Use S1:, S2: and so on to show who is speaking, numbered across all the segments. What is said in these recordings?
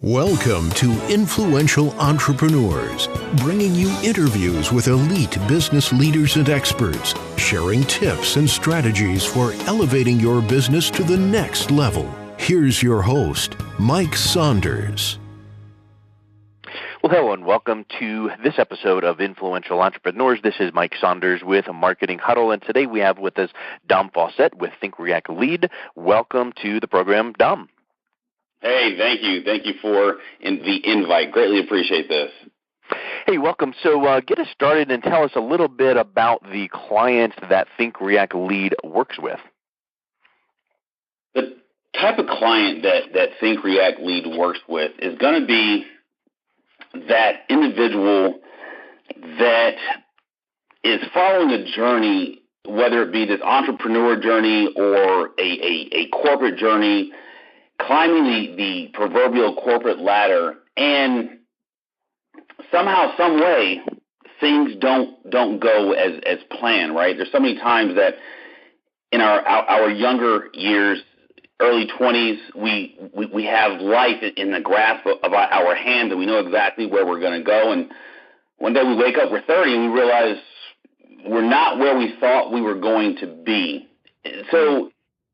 S1: Welcome to Influential Entrepreneurs, bringing you interviews with elite business leaders and experts, sharing tips and strategies for elevating your business to the next level. Here's your host, Mike Saunders.
S2: Well, hello and welcome to this episode of Influential Entrepreneurs. This is Mike Saunders with Marketing Huddle, and today we have with us Dom Faussette with Think React Lead. Welcome to the program, Dom.
S3: Hey, thank you. Thank you for the invite. Greatly appreciate this.
S2: Hey, welcome. So get us started and tell us a little bit about the clients that Think React Lead works with.
S3: The type of client that Think React Lead works with is going to be that individual that is following a journey, whether it be this entrepreneur journey or a corporate journey, climbing the proverbial corporate ladder, and somehow, some way, things don't go as planned, right? There's so many times that in our younger years, early 20s, we have life in the grasp of our hands, and we know exactly where we're going to go. And one day we wake up, we're 30, and we realize we're not where we thought we were going to be. So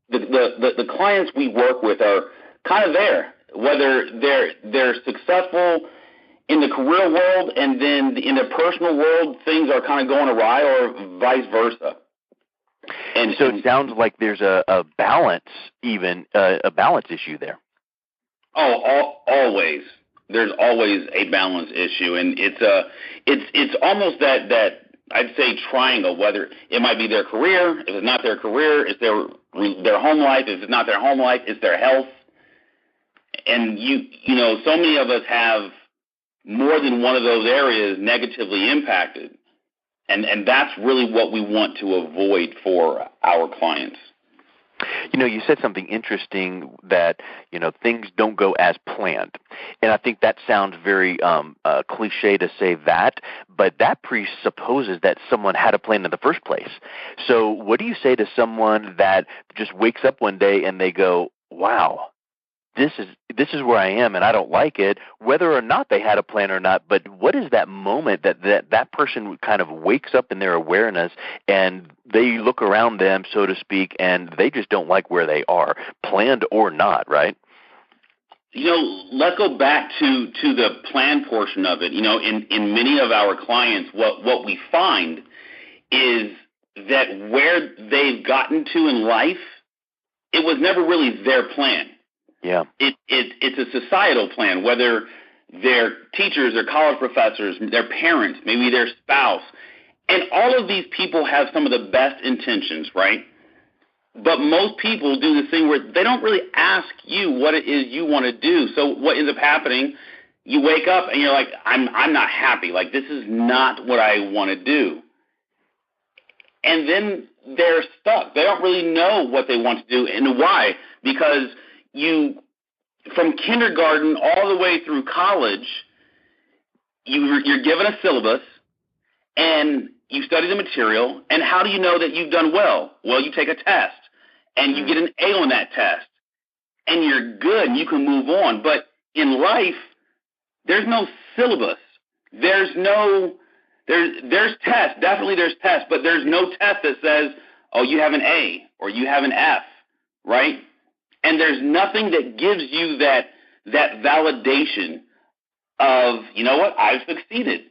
S3: the clients we work with are kind of there, whether they're successful in the career world and then in the personal world things are kind of going awry, or vice versa.
S2: And so it sounds like there's a balance, a balance issue there.
S3: Oh, always. There's always a balance issue, and it's almost that I'd say triangle. Whether it might be their career, if it's not their career, it's their home life. If it's not their home life, it's their health. And you know, so many of us have more than one of those areas negatively impacted. And that's really what we want to avoid for our clients.
S2: You know, you said something interesting that, you know, things don't go as planned. And I think that sounds very cliche to say that, but that presupposes that someone had a plan in the first place. So what do you say to someone that just wakes up one day and they go, wow, this is where I am and I don't like it, whether or not they had a plan or not, but what is that moment that person kind of wakes up in their awareness and they look around them, so to speak, and they just don't like where they are, planned or not, right?
S3: You know, let's go back to the plan portion of it. You know, in many of our clients, what we find is that where they've gotten to in life, it was never really their plan.
S2: Yeah,
S3: it's a societal plan, whether they're teachers, their college professors, their parents, maybe their spouse. And all of these people have some of the best intentions, right? But most people do this thing where they don't really ask you what it is you want to do. So what ends up happening, you wake up and you're like, I'm not happy. Like, this is not what I want to do. And then they're stuck. They don't really know what they want to do and why, because from kindergarten all the way through college, you're given a syllabus and you study the material. And how do you know that you've done well? Well, you take a test and you get an A on that test and you're good and you can move on. But in life, there's no syllabus. There's tests. Definitely there's tests, but there's no test that says, oh, you have an A or you have an F, right? And there's nothing that gives you that validation of, you know what, I've succeeded.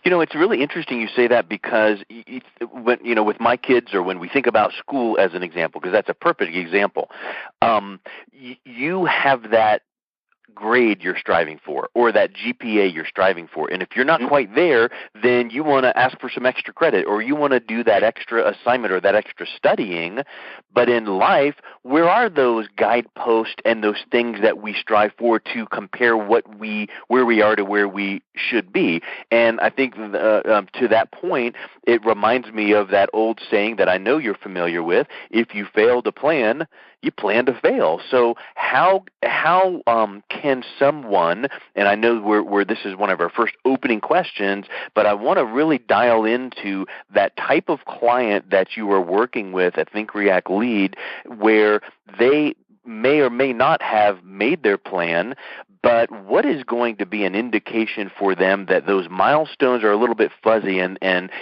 S2: You know, it's really interesting you say that because, when, you know, with my kids or when we think about school as an example, because that's a perfect example, you have that grade you're striving for or that GPA you're striving for. And if you're not quite there, then you want to ask for some extra credit or you want to do that extra assignment or that extra studying. But in life, where are those guideposts and those things that we strive for to compare where we are to where we should be? And I think to that point, it reminds me of that old saying that I know you're familiar with: if you fail to plan, you plan to fail. So how can someone, and I know where this is one of our first opening questions, but I want to really dial into that type of client that you are working with at Think React Lead, where they may or may not have made their plan, but what is going to be an indication for them that those milestones are a little bit fuzzy, and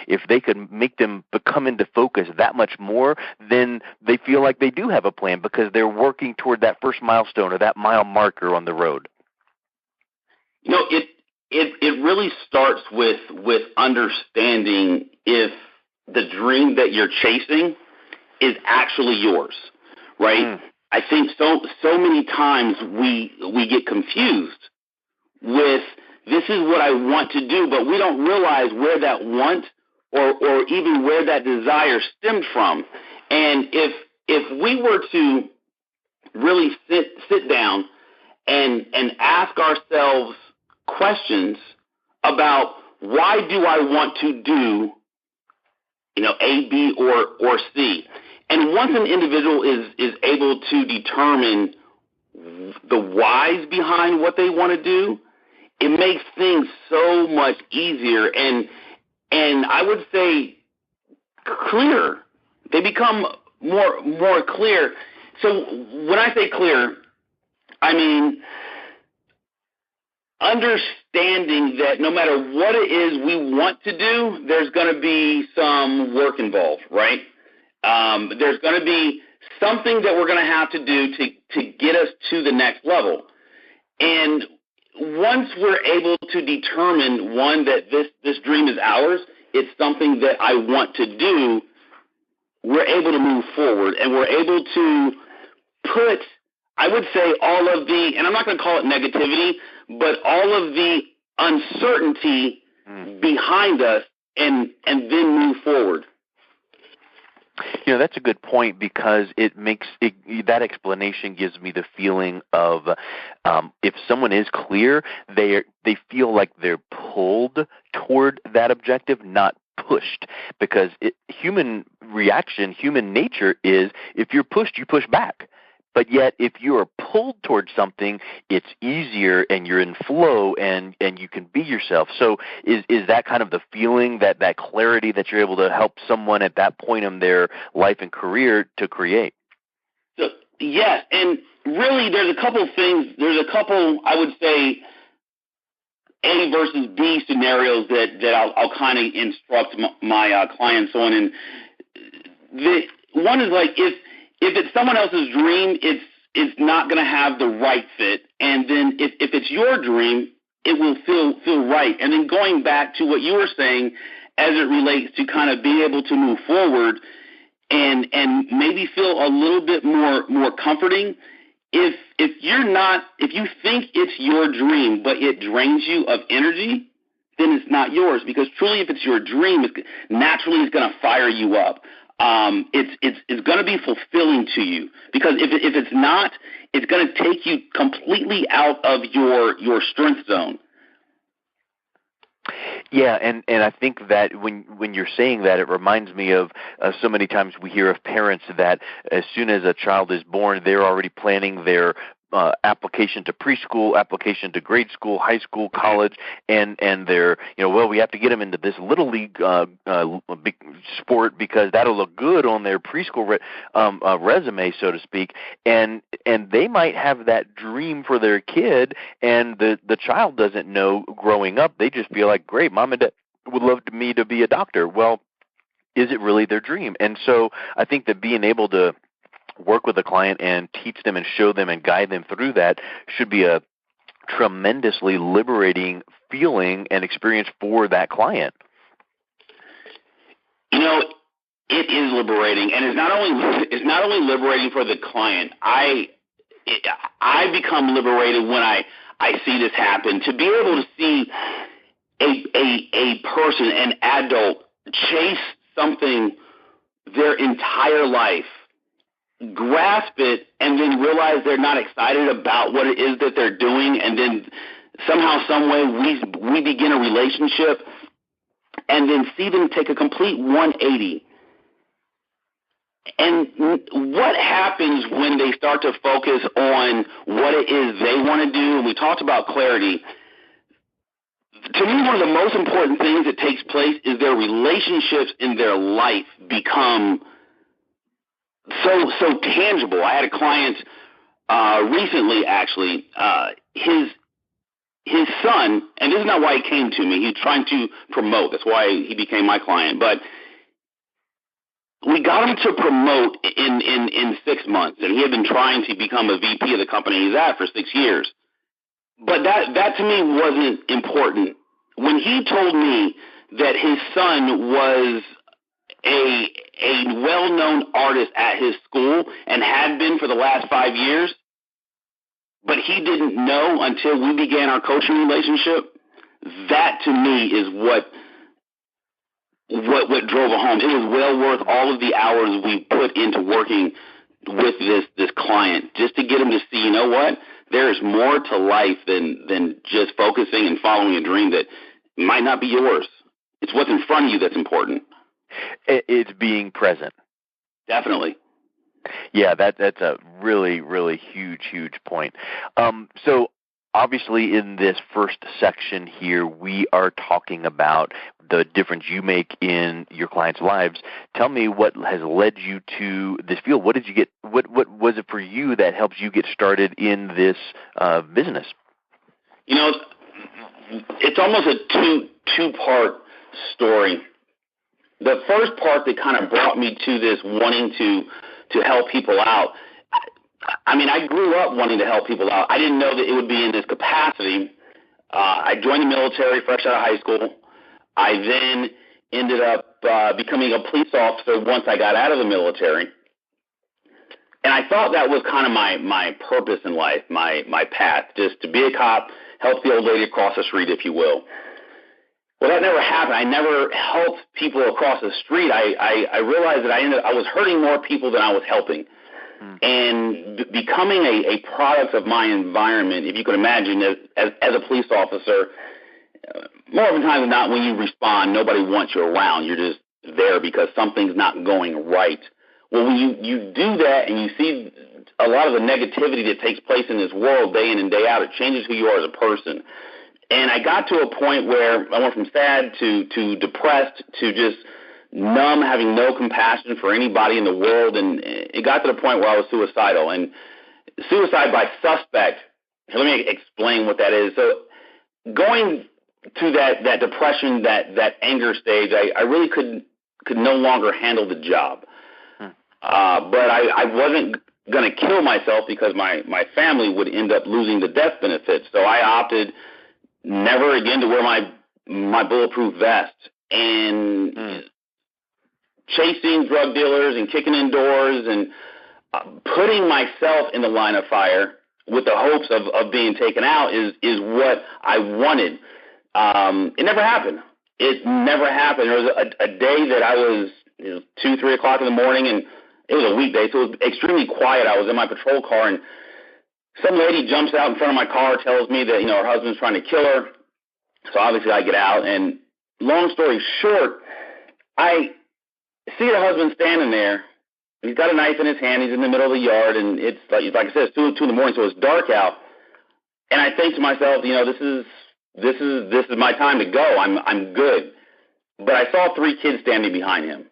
S2: if they could make them come into focus that much more, then they feel like they do have a plan because they're working toward that first milestone or that mile marker on the road?
S3: It really starts with understanding if the dream that you're chasing is actually yours, right? I think so many times we get confused with this is what I want to do, but we don't realize where that want or even where that desire stemmed from. And if we were to really sit down and ask ourselves questions about why do I want to do, A, B, or C. And once an individual is able to determine the whys behind what they want to do, it makes things so much easier and I would say clear. They become more clear. So when I say clear, I mean understanding that no matter what it is we want to do, there's going to be some work involved, right? There's going to be something that we're going to have to do to get us to the next level. And once we're able to determine, one, that this dream is ours, it's something that I want to do, we're able to move forward and we're able to put, I would say, all of the, and I'm not going to call it negativity, but all of the uncertainty behind us and then move forward.
S2: That's a good point because it makes that explanation gives me the feeling of if someone is clear, they feel like they're pulled toward that objective, not pushed. Because human reaction, human nature is if you're pushed, you push back. But yet, if you are pulled towards something, it's easier and you're in flow and you can be yourself. So is that kind of the feeling, that clarity that you're able to help someone at that point in their life and career to create?
S3: So, yes, and really there's a couple things. There's a couple, I would say, A versus B scenarios that I'll kind of instruct my clients on. And one is like if it's someone else's dream, it's not going to have the right fit. And then if it's your dream, it will feel right. And then going back to what you were saying as it relates to kind of being able to move forward and maybe feel a little bit more comforting. If you think it's your dream, but it drains you of energy, then it's not yours. Because truly, if it's your dream, naturally it's going to fire you up. It's going to be fulfilling to you, because if it's not, it's going to take you completely out of your strength zone.
S2: Yeah, and I think that when you're saying that, it reminds me of so many times we hear of parents that as soon as a child is born, they're already planning their application to preschool, application to grade school, high school, college, and they're, we have to get them into this little league big sport because that'll look good on their preschool resume, so to speak. And they might have that dream for their kid, and the child doesn't know growing up. They just feel like, great, mom and dad would love me to be a doctor. Well, is it really their dream? And so I think that being able to work with a client and teach them and show them and guide them through that should be a tremendously liberating feeling and experience for that client.
S3: It is liberating, and it's not only liberating for the client. I become liberated when I see this happen. To be able to see a person, an adult, chase something their entire life, grasp it, and then realize they're not excited about what it is that they're doing, and then somehow, some way, we begin a relationship, and then see them take a complete 180. And what happens when they start to focus on what it is they want to do? And we talked about clarity. To me, one of the most important things that takes place is their relationships in their life become so tangible. I had a client recently, actually. son, and this is not why he came to me. He's trying to promote. That's why he became my client. But we got him to promote in 6 months, and he had been trying to become a VP of the company he's at for 6 years. But that to me wasn't important. When he told me that his son was a well-known artist at his school and had been for the last 5 years, but he didn't know until we began our coaching relationship, that to me is what drove it home. It was well worth all of the hours we put into working with this client just to get him to see, you know what, there's more to life than just focusing and following a dream that might not be yours. It's what's in front of you that's important.
S2: It's being present.
S3: Definitely.
S2: Yeah, that's a really, really huge point. So obviously in this first section here, we are talking about the difference you make in your clients' lives. Tell me what has led you to this field. What did you get? What was it for you that helps you get started in this business?
S3: You know, it's almost a two-part story. The first part that kind of brought me to this wanting to help people out, I mean, I grew up wanting to help people out. I didn't know that it would be in this capacity. I joined the military fresh out of high school. I then ended up becoming a police officer once I got out of the military. And I thought that was kind of my purpose in life, my path, just to be a cop, help the old lady across the street, if you will. Well, that never happened. I never helped people across the street. I realized that I was hurting more people than I was helping. And becoming a product of my environment, if you can imagine, as a police officer, more often times than not, when you respond, nobody wants you around. You're just there because something's not going right. Well, when you do that and you see a lot of the negativity that takes place in this world day in and day out, it changes who you are as a person. And I got to a point where I went from sad to depressed to just numb, having no compassion for anybody in the world. And it got to the point where I was suicidal. And suicide by suspect, let me explain what that is. So going to that depression, that anger stage, I really could no longer handle the job. But I wasn't going to kill myself because my family would end up losing the death benefits. So I opted never again to wear my bulletproof vest. And chasing drug dealers and kicking in doors and putting myself in the line of fire with the hopes of being taken out is what I wanted. It never happened. It never happened. There was a day that I was 2, 3 o'clock in the morning, and it was a weekday, so it was extremely quiet. I was in my patrol car, and some lady jumps out in front of my car, tells me that, her husband's trying to kill her. So obviously I get out, and long story short, I see her husband standing there. He's got a knife in his hand. He's in the middle of the yard, and it's like I said, it's 2 in the morning, so it's dark out. And I think to myself, this is my time to go. I'm good. But I saw 3 kids standing behind him,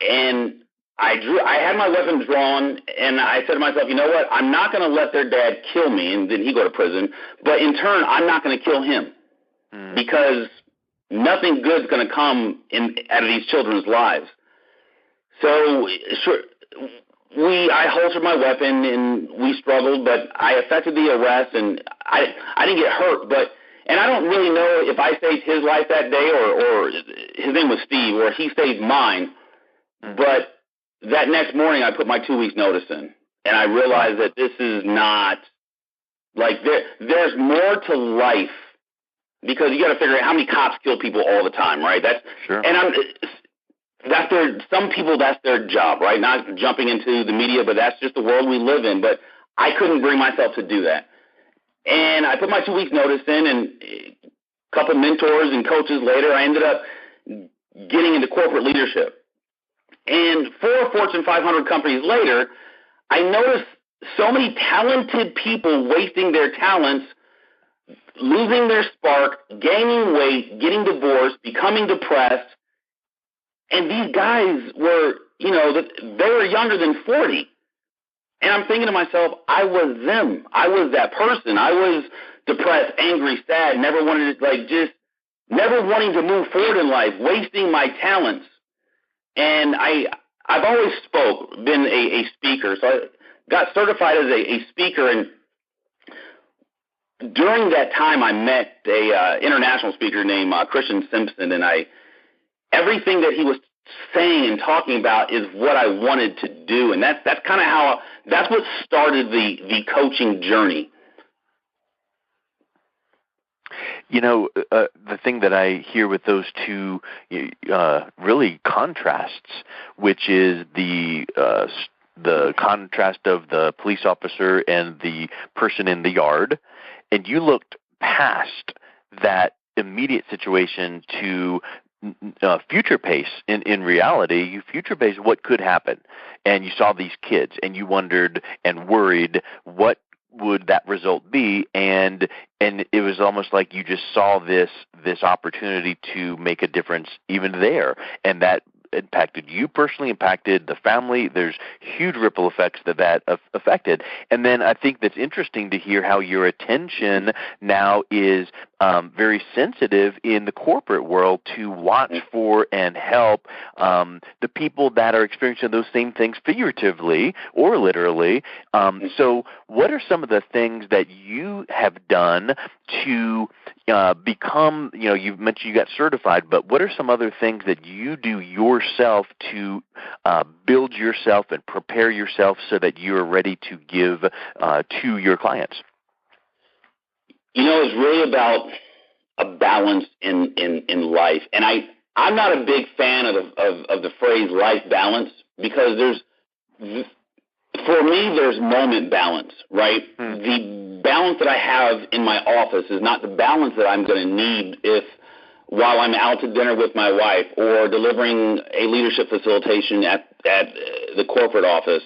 S3: and I had my weapon drawn, and I said to myself, you know what? I'm not going to let their dad kill me, and then he go to prison. But in turn, I'm not going to kill him because nothing good is going to come out of these children's lives. So sure, I holstered my weapon, and we struggled, but I effected the arrest, and I didn't get hurt. And I don't really know if I saved his life that day or his name was Steve, or he saved mine. But that next morning, I put my 2 weeks notice in, and I realized that this is not like there's more to life, because you got to figure out how many cops kill people all the time, right? That's sure. And some people, that's their job, right? Not jumping into the media, but that's just the world we live in. But I couldn't bring myself to do that, and I put my 2 weeks notice in, and a couple mentors and coaches later, I ended up getting into corporate leadership. And 4 Fortune 500 companies later, I noticed so many talented people wasting their talents, losing their spark, gaining weight, getting divorced, becoming depressed. And these guys were, they were younger than 40. And I'm thinking to myself, I was them. I was that person. I was depressed, angry, sad, never wanted to, never wanting to move forward in life, wasting my talents. And I've always been a speaker. So I got certified as a speaker, and during that time I met a international speaker named Christian Simpson, and everything that he was saying and talking about is what I wanted to do. And that's kind of that's what started the coaching journey.
S2: You know, the thing that I hear with those two really contrasts, which is the contrast of the police officer and the person in the yard, and you looked past that immediate situation to future pace. In reality, you future pace what could happen, and you saw these kids, and you wondered and worried what would that result be, and it was almost like you just saw this opportunity to make a difference even there, and that impacted you personally, impacted the family. There's huge ripple effects that affected. And then I think that's interesting to hear how your attention now is very sensitive in the corporate world to watch for and help the people that are experiencing those same things figuratively or literally. So what are some of the things that you have done to become, you mentioned you got certified, but what are some other things that you do yourself to build yourself and prepare yourself so that you're ready to give to your clients?
S3: It's really about a balance in life. And I'm not a big fan of the phrase life balance, because for me, there's moment balance, right? The balance that I have in my office is not the balance that I'm going to need while I'm out to dinner with my wife or delivering a leadership facilitation at the corporate office.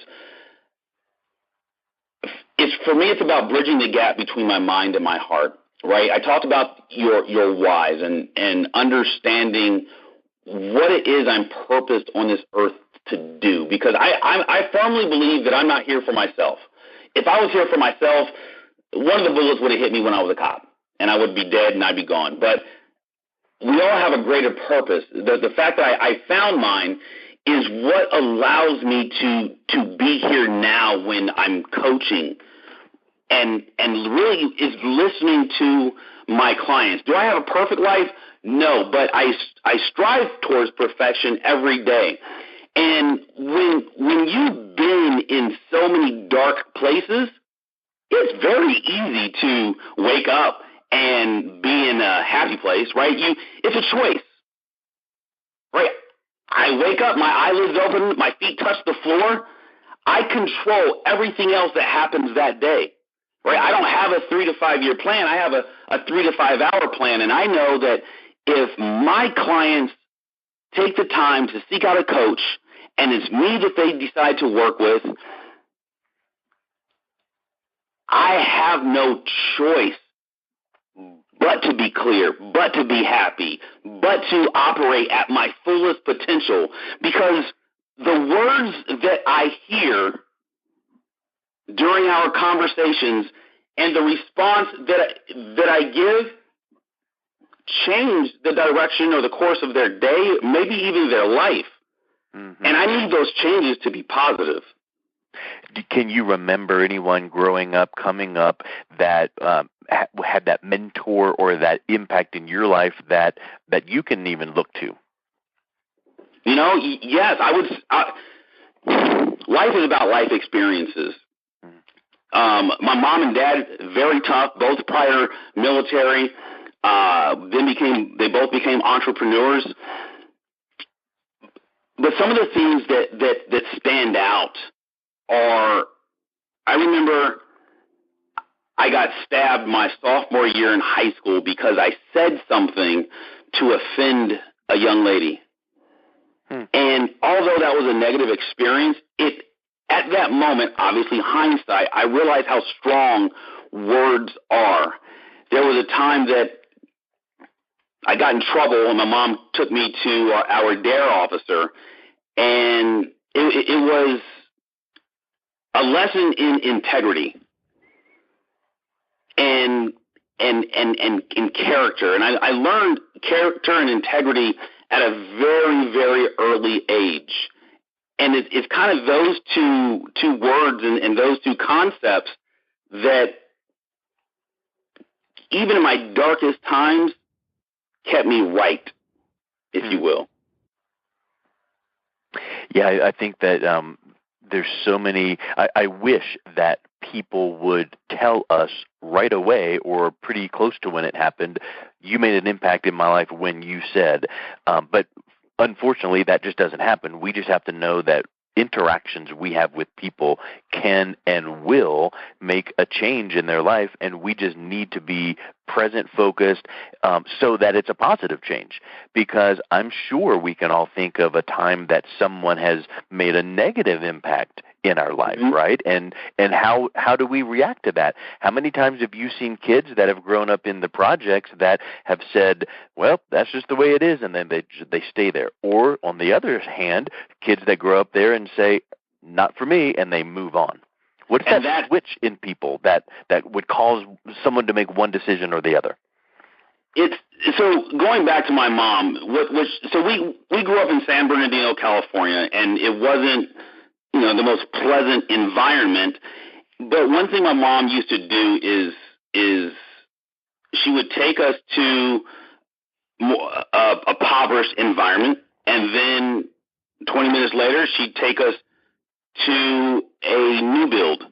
S3: For me, it's about bridging the gap between my mind and my heart, right? I talked about your whys and understanding what it is I'm purposed on this earth to do, because I firmly believe that I'm not here for myself. If I was here for myself, one of the bullets would have hit me when I was a cop, and I would be dead and I'd be gone. But we all have a greater purpose. The fact that I found mine is what allows me to be here now when I'm coaching, and really is listening to my clients. Do I have a perfect life? No, but I strive towards perfection every day. And when you've been in so many dark places, it's very easy to wake up and be in a happy place, right? It's a choice, right? I wake up, my eyelids open, my feet touch the floor. I control everything else that happens that day, right? I don't have a 3 to 5 year plan. I have a 3 to 5 hour plan, and I know that if my clients take the time to seek out a coach, and it's me that they decide to work with, I have no choice but to be clear, but to be happy, but to operate at my fullest potential, because the words that I hear during our conversations and the response that I give change the direction or the course of their day, maybe even their life. Mm-hmm. And I need those changes to be positive.
S2: Can you remember anyone growing up, coming up, that had that mentor or that impact in your life that you can even look to?
S3: Yes, life is about life experiences. My mom and dad, very tough, both prior military. They both became entrepreneurs. But some of the things that stand out are, I remember I got stabbed my sophomore year in high school because I said something to offend a young lady. And although that was a negative experience, at that moment, obviously hindsight, I realized how strong words are. There was a time that I got in trouble and my mom took me to our DARE officer, and it was a lesson in integrity. And and character. And I learned character and integrity at a very, very early age. And it's kind of those two words and those two concepts that even in my darkest times kept me right, if you will.
S2: Yeah, I think that there's so many. I wish that people would tell us right away or pretty close to when it happened, you made an impact in my life when you said, but unfortunately that just doesn't happen. We just have to know that interactions we have with people can and will make a change in their life, and we just need to be present, focused, so that it's a positive change. Because I'm sure we can all think of a time that someone has made a negative impact in our life, right? And how do we react to that? How many times have you seen kids that have grown up in the projects that have said, well, that's just the way it is, and then they stay there? Or on the other hand, kids that grow up there and say, not for me, and they move on. What's that switch in people that would cause someone to make one decision or the other?
S3: So going back to my mom, so we grew up in San Bernardino, California, and it wasn't the most pleasant environment. But one thing my mom used to do is she would take us to a impoverished environment, and then 20 minutes later she'd take us to a new build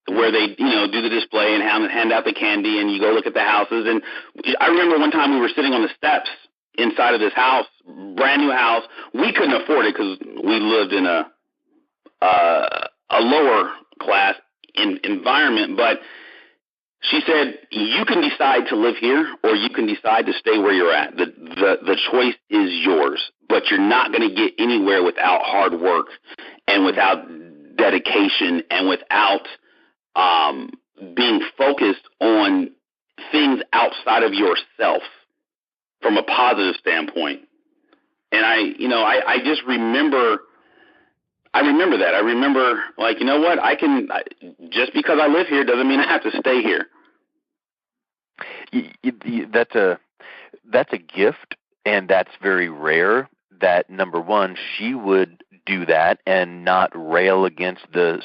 S3: where they do the display and hand out the candy, and you go look at the houses. And I remember one time we were sitting on the steps inside of this house, brand new house. We couldn't afford it because we lived in a lower class environment, but she said, you can decide to live here or you can decide to stay where you're at. The choice is yours, but you're not going to get anywhere without hard work and without dedication and without being focused on things outside of yourself from a positive standpoint. And I just remember that. I remember, like, you know what? Just because I live here doesn't mean I have to stay here. That's a gift, and that's very rare. That, number one, she would do that and not rail against the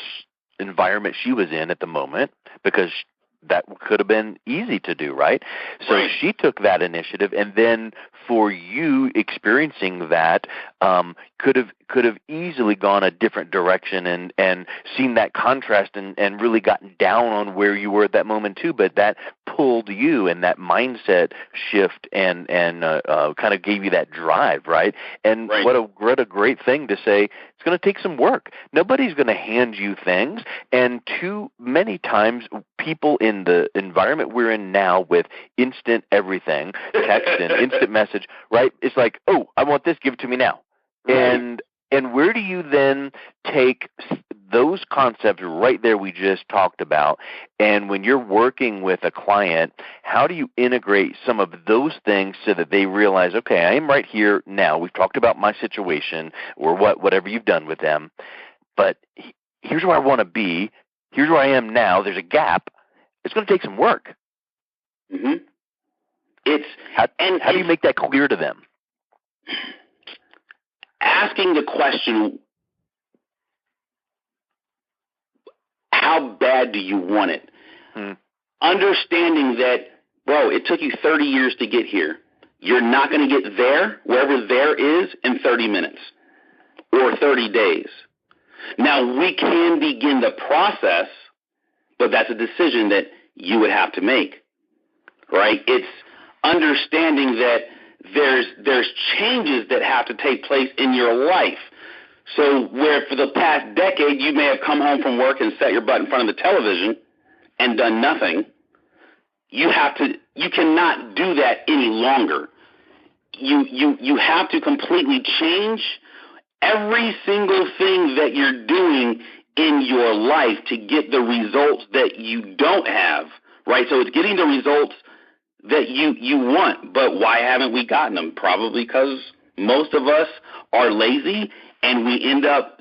S3: environment she was in at the moment, because that could have been easy to do, right? So right. She took that initiative, and then for you experiencing that, could have easily gone a different direction and seen that contrast and really gotten down on where you were at that moment too. But that pulled you, and that mindset shift and kind of gave you that drive, right? And right. What a great thing to say. It's going to take some work. Nobody's going to hand you things, and too many times people in the environment we're in now with instant everything, text and instant message, right? It's like, oh, I want this, give it to me now. Right. And where do you then take those concepts right there we just talked about, and when you're working with a client, how do you integrate some of those things so that they realize, okay, I am right here now. We've talked about my situation or whatever you've done with them, but here's where I want to be. Here's where I am now. There's a gap. It's going to take some work. Mm-hmm.
S2: How do you make that clear to them?
S3: Asking the question, how bad do you want it? Understanding that, bro, it took you 30 years to get here. You're not going to get there, wherever there is, in 30 minutes or 30 days. Now, we can begin the process, but that's a decision that you would have to make, right? It's understanding that there's changes that have to take place in your life. So where for the past decade you may have come home from work and set your butt in front of the television and done nothing, you cannot do that any longer. You have to completely change every single thing that you're doing in your life to get the results that you don't have, right? So it's getting the results that you want, but why haven't we gotten them? Probably because most of us are lazy, and we end up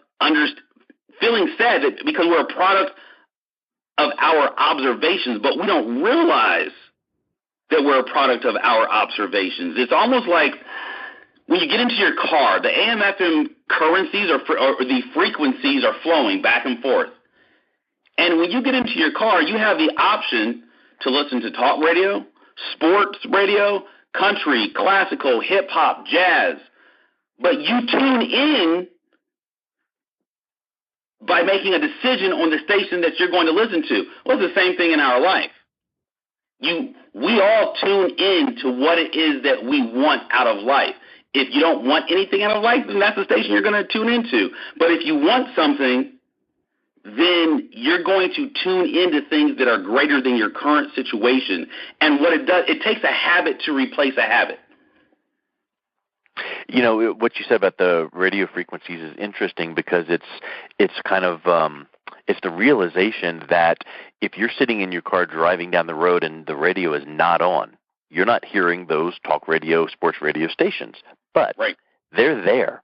S3: feeling sad that because we're a product of our observations, but we don't realize we're a product of our observations. It's almost like when you get into your car, the AM/FM currencies or the frequencies are flowing back and forth. And when you get into your car, you have the option to listen to talk radio, sports radio, country, classical, hip-hop, jazz. But you tune in by making a decision on the station that you're going to listen to. Well, it's the same thing in our life. We all tune in to what it is that we want out of life. If you don't want anything out of life, then that's the station you're going to tune into. But if you want something, then you're going to tune into things that are greater than your current situation. And what it does, it takes a habit to replace a habit.
S2: You know, what you said about the radio frequencies is interesting because it's kind of it's the realization that if you're sitting in your car driving down the road and the radio is not on, you're not hearing those talk radio, sports radio stations, but they're there.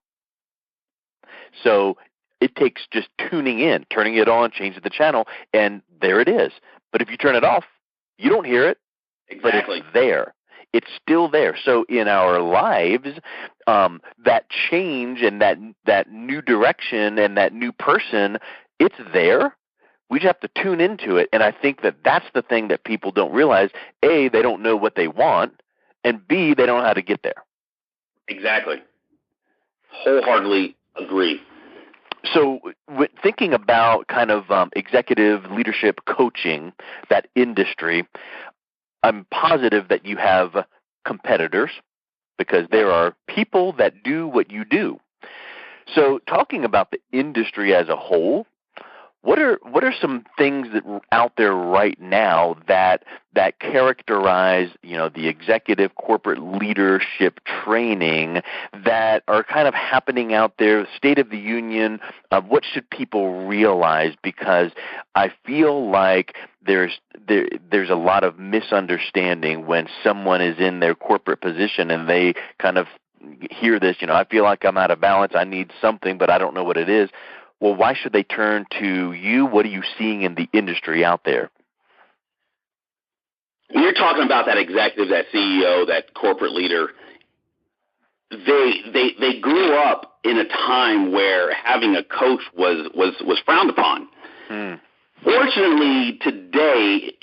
S2: So it takes just tuning in, turning it on, changing the channel, and there it is. But if you turn it off, you don't hear it.
S3: Exactly.
S2: But it's there. It's still there. So in our lives, that change and that new direction and that new person, it's there. We just have to tune into it. And I think that that's the thing that people don't realize. A, they don't know what they want, and B, they don't know how to get there.
S3: Exactly. Wholeheartedly agree.
S2: So thinking about kind of executive leadership coaching, that industry, I'm positive that you have competitors because there are people that do what you do. So talking about the industry as a whole, what are some things that are out there right now that characterize, you know, the executive corporate leadership training that are kind of happening out there, State of the Union of what should people realize? Because I feel like there's a lot of misunderstanding when someone is in their corporate position and they kind of hear this, you know, I feel like I'm out of balance, I need something, but I don't know what it is. Well, why should they turn to you? What are you seeing in the industry out there?
S3: When you're talking about that executive, that CEO, that corporate leader, they grew up in a time where having a coach was frowned upon. Fortunately, today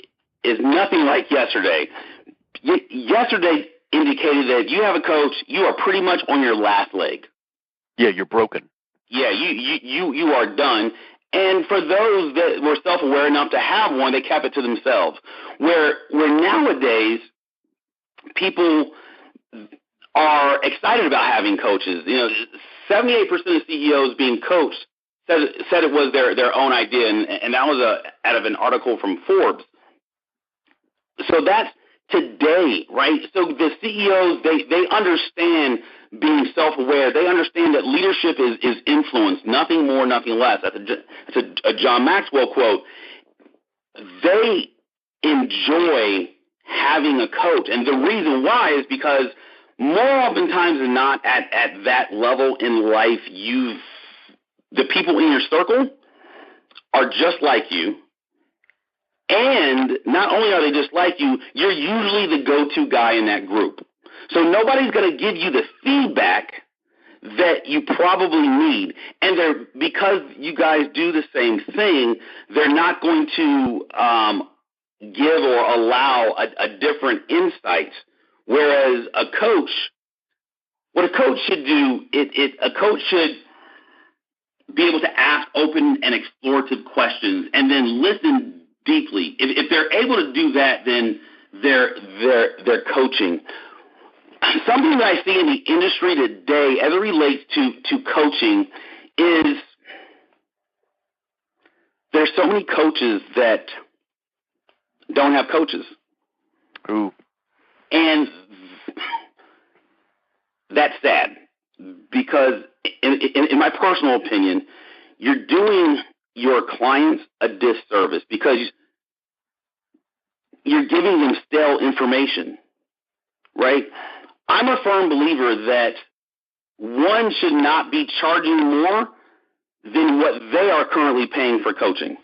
S3: is nothing like yesterday. Yesterday indicated that if you have a coach, you are pretty much on your last leg.
S2: Yeah, you're broken.
S3: Yeah, you are done. And for those that were self-aware enough to have one, they kept it to themselves. Where nowadays people are excited about having coaches. You know, 78% of CEOs being coached said it was their own idea, and that was out of an article from Forbes. So that's today, right? So the CEOs, they understand being self-aware. They understand that leadership is influence, nothing more, nothing less. That's a John Maxwell quote. They enjoy having a coach, and the reason why is because more oftentimes than not at that level in life, the people in your circle are just like you. And not only are they just like you, you're usually the go-to guy in that group. So nobody's going to give you the feedback that you probably need. And because you guys do the same thing, they're not going to give or allow a different insight. Whereas what a coach should do, a coach should be able to ask open and explorative questions and then listen deeply. If they're able to do that, then they're coaching. Something that I see in the industry today as it relates to coaching is there's so many coaches that don't have coaches.
S2: Ooh.
S3: And that's sad because in my personal opinion, you're doing your clients a disservice because you're giving them stale information, right? I'm a firm believer that one should not be charging more than what they are currently paying for coaching.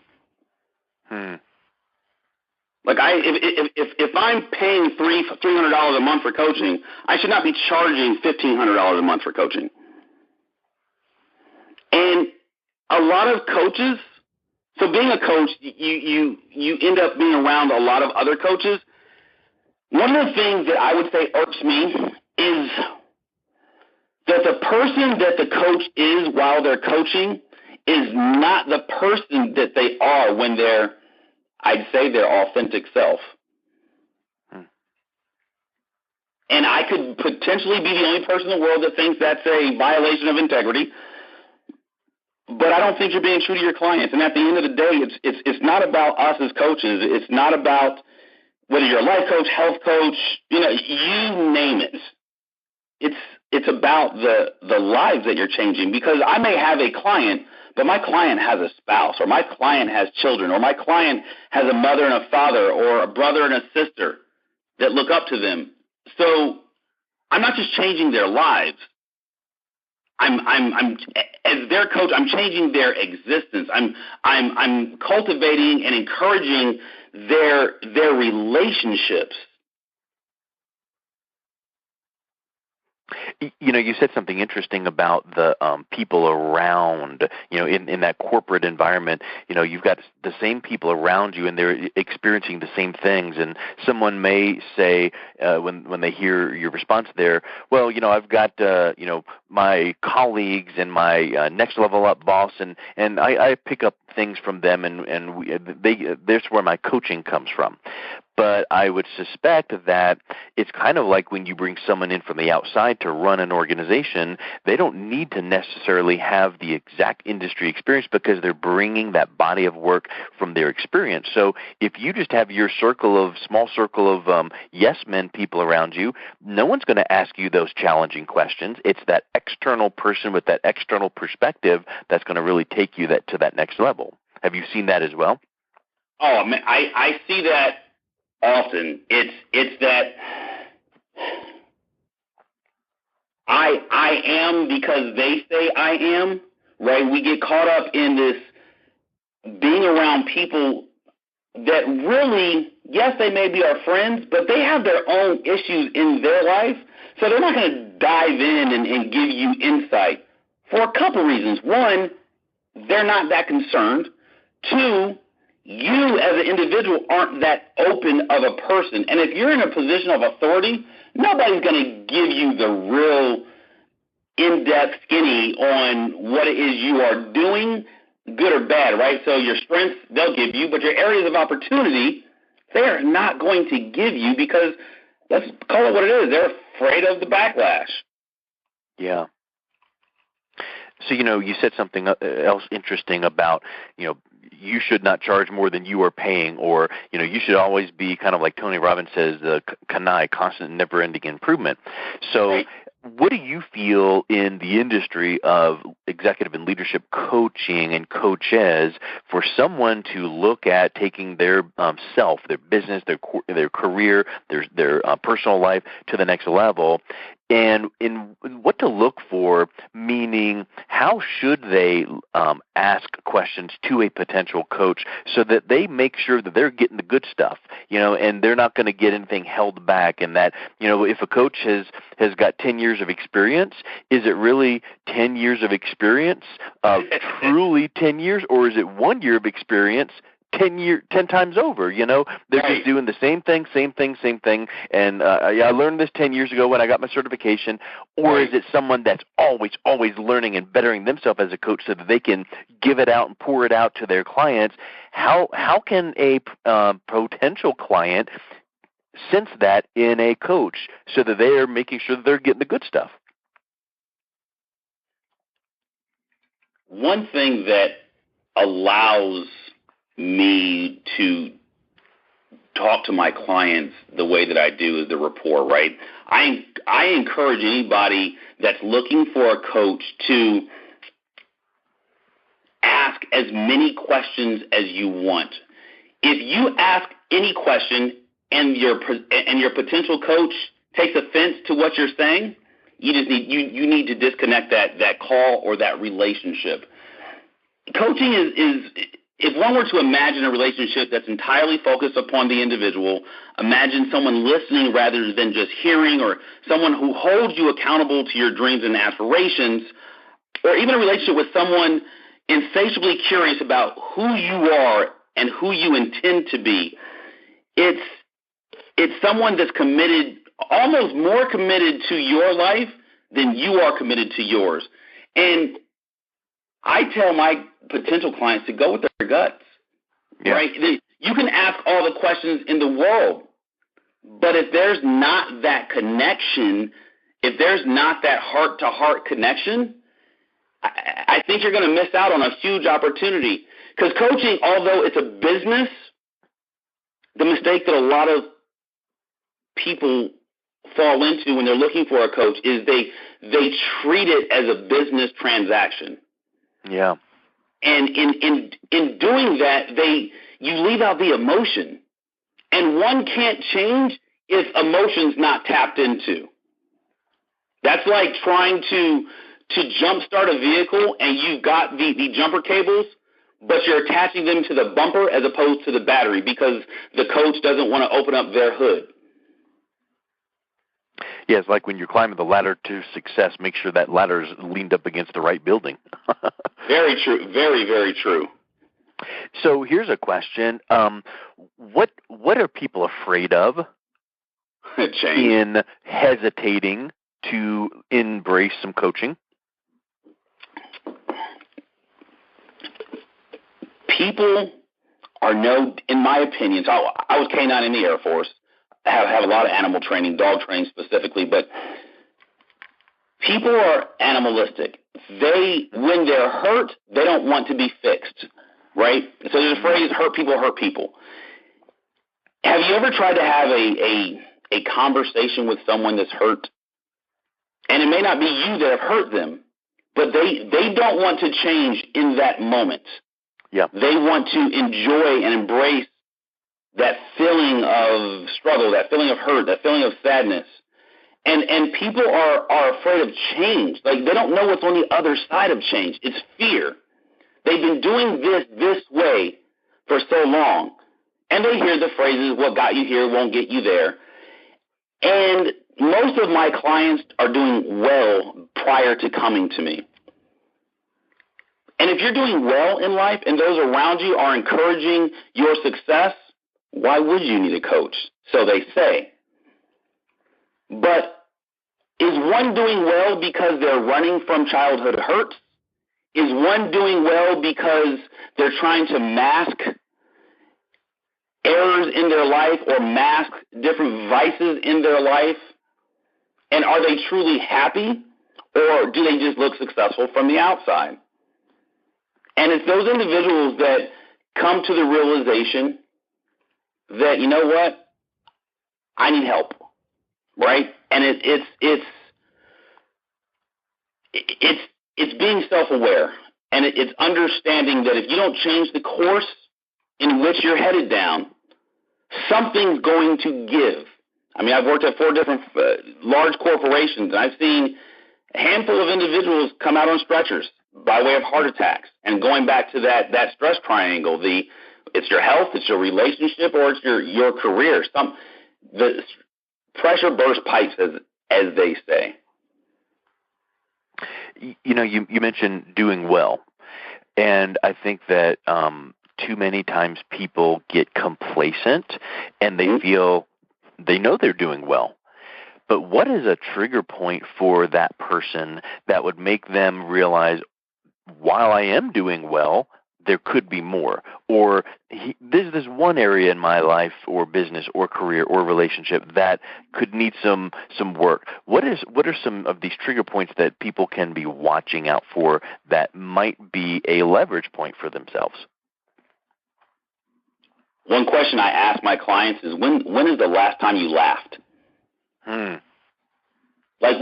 S3: Like if I'm paying $300 a month for coaching, I should not be charging $1,500 a month for coaching. And a lot of coaches, so being a coach, you end up being around a lot of other coaches. One of the things that I would say irks me is that the person that the coach is while they're coaching is not the person that they are when they're, I'd say, their authentic self. And I could potentially be the only person in the world that thinks that's a violation of integrity, but I don't think you're being true to your clients. And at the end of the day, it's not about us as coaches. It's not about whether you're a life coach, health coach, you name it. It's about the lives that you're changing, because I may have a client, but my client has a spouse, or my client has children, or my client has a mother and a father, or a brother and a sister that look up to them. So I'm not just changing their lives. I'm as their coach, I'm changing their existence. I'm cultivating and encouraging their relationships.
S2: You said something interesting about the people around, in that corporate environment. You've got the same people around you, and they're experiencing the same things. And someone may say, when they hear your response there, well, I've got, my colleagues and my next level up boss, and I pick up things from them, and there's where my coaching comes from. But I would suspect that it's kind of like when you bring someone in from the outside to run an organization, they don't need to necessarily have the exact industry experience, because they're bringing that body of work from their experience. So if you just have your small circle of yes men people around you, no one's going to ask you those challenging questions. It's that external person with that external perspective that's going to really take you to that next level. Have you seen that as well?
S3: Oh, man, I see that often. It's that I am because they say I am, right? We get caught up in this being around people that really, yes, they may be our friends, but they have their own issues in their life, so they're not going to dive in and give you insight for a couple reasons. One, they're not that concerned. Two, you as an individual aren't that open of a person. And if you're in a position of authority, nobody's going to give you the real in-depth skinny on what it is you are doing, good or bad, right? So your strengths, they'll give you, but your areas of opportunity, they're not going to give you, because let's call it what it is. They're afraid of the backlash.
S2: Yeah. So, you said something else interesting about, you should not charge more than you are paying, or, you should always be kind of like Tony Robbins says, the CANI, constant, never-ending improvement. So right. What do you feel in the industry of executive and leadership coaching and coaches for someone to look at taking their self, their business, their career, their personal life to the next level? And in what to look for, meaning how should they ask questions to a potential coach so that they make sure that they're getting the good stuff, and they're not going to get anything held back. And that, if a coach has got 10 years of experience, is it really 10 years of experience, truly 10 years, or is it 1 year of experience 10 times over? They're just doing the same thing. And I learned this 10 years ago when I got my certification. Or is it someone that's always learning and bettering themselves as a coach so that they can give it out and pour it out to their clients? How can a potential client sense that in a coach so that they are making sure that they're getting the good stuff?
S3: One thing that allows me to talk to my clients the way that I do is the rapport, right? I encourage anybody that's looking for a coach to ask as many questions as you want. If you ask any question and your potential coach takes offense to what you're saying, you need to disconnect that call or that relationship. Coaching if one were to imagine a relationship that's entirely focused upon the individual, imagine someone listening rather than just hearing, or someone who holds you accountable to your dreams and aspirations, or even a relationship with someone insatiably curious about who you are and who you intend to be, it's someone that's committed, almost more committed to your life than you are committed to yours. And I tell my potential clients to go with their guts, right? You can ask all the questions in the world, but if there's not that connection, if there's not that heart-to-heart connection, I think you're going to miss out on a huge opportunity. Because coaching, although it's a business, the mistake that a lot of people fall into when they're looking for a coach is they treat it as a business transaction.
S2: Yeah.
S3: And in doing that, you leave out the emotion. And one can't change if emotion's not tapped into. That's like trying to jumpstart a vehicle and you've got the jumper cables, but you're attaching them to the bumper as opposed to the battery because the coach doesn't want to open up their hood.
S2: Yeah, it's like when you're climbing the ladder to success, make sure that ladder is leaned up against the right building.
S3: Very true. Very, very true.
S2: So here's a question. What are people afraid of in hesitating to embrace some coaching?
S3: People are in my opinion, so I was K-9 in the Air Force. I have a lot of animal training, dog training specifically, but people are animalistic. When they're hurt, they don't want to be fixed, right? So there's a phrase, hurt people hurt people. Have you ever tried to have a conversation with someone that's hurt? And it may not be you that have hurt them, but they don't want to change in that moment.
S2: Yeah.
S3: They want to enjoy and embrace that feeling of struggle, that feeling of hurt, that feeling of sadness. And people are afraid of change. Like, they don't know what's on the other side of change. It's fear. They've been doing this way for so long. And they hear the phrases, what got you here won't get you there. And most of my clients are doing well prior to coming to me. And if you're doing well in life and those around you are encouraging your success, why would you need a coach? So they say. But is one doing well because they're running from childhood hurts? Is one doing well because they're trying to mask errors in their life or mask different vices in their life? And are they truly happy, or do they just look successful from the outside? And it's those individuals that come to the realization that, you know what, I need help, right? And it's being self-aware, and it's understanding that if you don't change the course in which you're headed down, something's going to give. I mean, I've worked at 4 different large corporations, and I've seen a handful of individuals come out on stretchers by way of heart attacks. And going back to that stress triangle, it's your health, it's your relationship, or it's your career. The pressure burst pipes, as they say.
S2: You know, you mentioned doing well, and I think that too many times people get complacent and they feel they know they're doing well. But what is a trigger point for that person that would make them realize, while I am doing well, there could be more? Or there's this one area in my life or business or career or relationship that could need some work. What are some of these trigger points that people can be watching out for that might be a leverage point for themselves?
S3: One question I ask my clients is, when is the last time you laughed? Like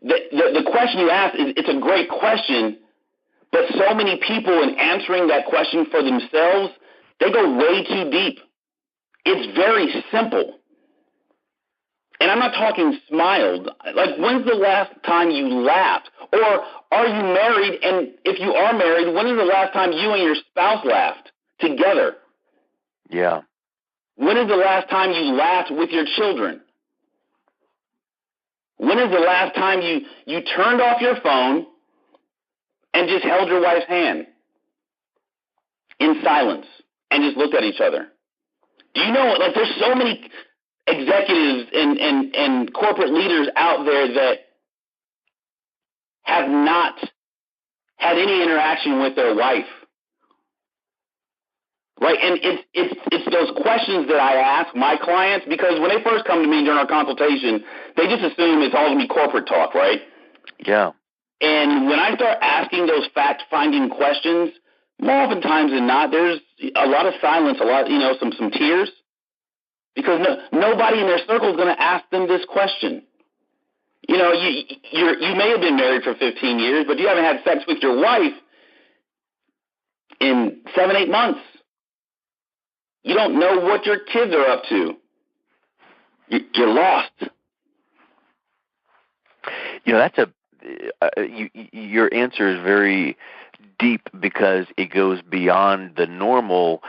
S3: the question you ask it's a great question, but so many people in answering that question for themselves, they go way too deep. It's very simple. And I'm not talking smiled. Like, when's the last time you laughed? Or are you married? And if you are married, when is the last time you and your spouse laughed together?
S2: Yeah.
S3: When is the last time you laughed with your children? When is the last time you turned off your phone and just held your wife's hand in silence and just looked at each other? Do you know, like, there's so many executives and corporate leaders out there that have not had any interaction with their wife, right? And it's those questions that I ask my clients, because when they first come to me during our consultation, they just assume it's all going to be corporate talk, right?
S2: Yeah.
S3: And when I start asking those fact-finding questions, more oftentimes than not, there's a lot of silence, a lot, some tears, because nobody in their circle is going to ask them this question. You may have been married for 15 years, but you haven't had sex with your wife in 7-8 months. You don't know what your kids are up to. You're lost.
S2: That's your answer is very deep, because it goes beyond the normal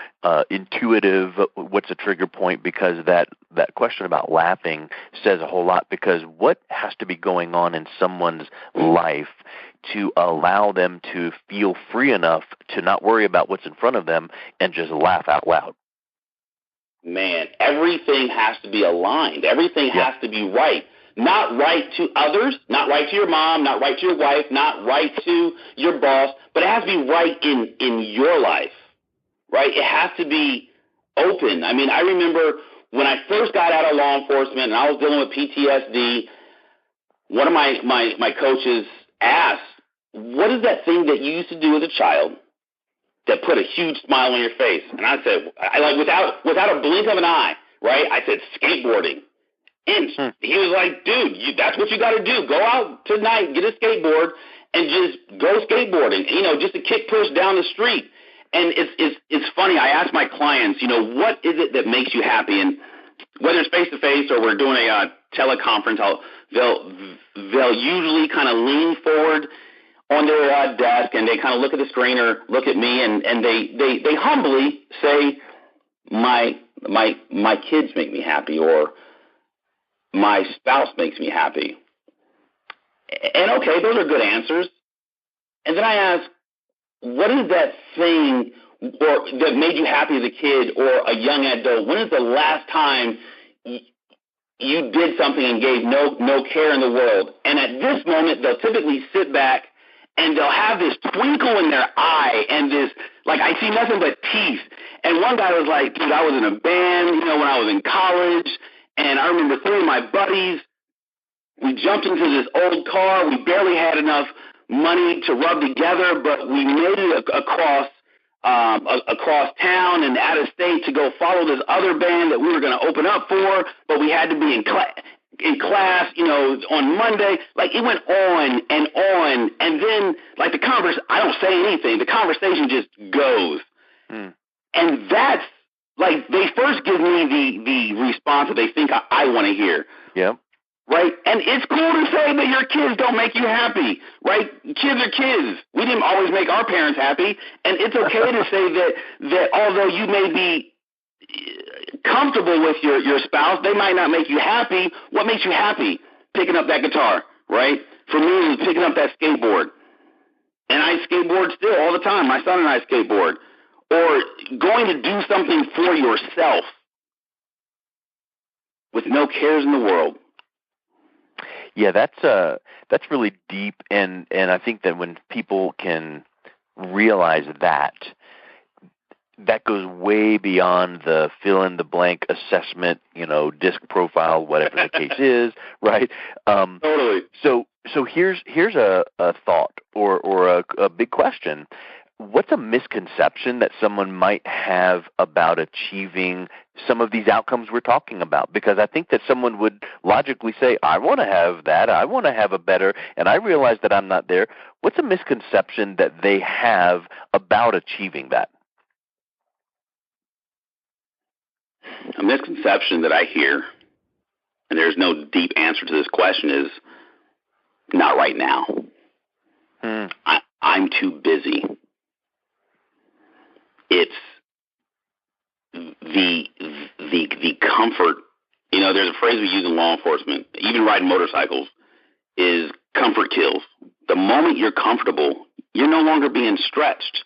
S2: intuitive what's a trigger point, because that question about laughing says a whole lot, because what has to be going on in someone's life to allow them to feel free enough to not worry about what's in front of them and just laugh out loud?
S3: Man, everything has to be aligned. Everything has to be right. Not right to others, not right to your mom, not right to your wife, not right to your boss, but it has to be right in your life, right? It has to be open. I mean, I remember when I first got out of law enforcement and I was dealing with PTSD, one of my coaches asked, what is that thing that you used to do as a child that put a huge smile on your face? And I said, without a blink of an eye, right? I said, skateboarding. And he was like, dude, that's what you got to do. Go out tonight, get a skateboard, and just go skateboarding, just a kick push down the street. And it's funny. I ask my clients, what is it that makes you happy? And whether it's face-to-face or we're doing a teleconference, they'll usually kind of lean forward on their desk, and they kind of look at the screen or look at me, and they humbly say, my kids make me happy, or my spouse makes me happy. And okay, those are good answers. And then I ask, what is that thing or that made you happy as a kid or a young adult? When is the last time you did something and gave no care in the world? And at this moment, they'll typically sit back and they'll have this twinkle in their eye and this, like, I see nothing but teeth. And one guy was like, dude, I was in a band, when I was in college. And I remember 3 of my buddies, we jumped into this old car. We barely had enough money to rub together, but we made it across town and out of state to go follow this other band that we were going to open up for, but we had to be in class, on Monday. Like, it went on. And then, like, I don't say anything. The conversation just goes. And that's, like, they first give me the response that they think I want to hear. Yeah. Right? And it's cool to say that your kids don't make you happy, right? Kids are kids. We didn't always make our parents happy. And it's okay to say that although you may be comfortable with your spouse, they might not make you happy. What makes you happy? Picking up that guitar, right? For me, it was picking up that skateboard. And I skateboard still all the time. My son and I skateboard. Or going to do something for yourself with no cares in the world.
S2: Yeah, that's really deep, and I think that when people can realize that goes way beyond the fill-in-the-blank assessment, disc profile, whatever the case is, right?
S3: Totally.
S2: So here's a thought or a big question. What's a misconception that someone might have about achieving some of these outcomes we're talking about? Because I think that someone would logically say, I want to have that, I want to have a better, and I realize that I'm not there. What's a misconception that they have about achieving that?
S3: A misconception that I hear, and there's no deep answer to this question, is not right now. I'm too busy. the comfort. You know, there's a phrase we use in law enforcement, even riding motorcycles, is comfort kills. The moment you're comfortable, you're no longer being stretched.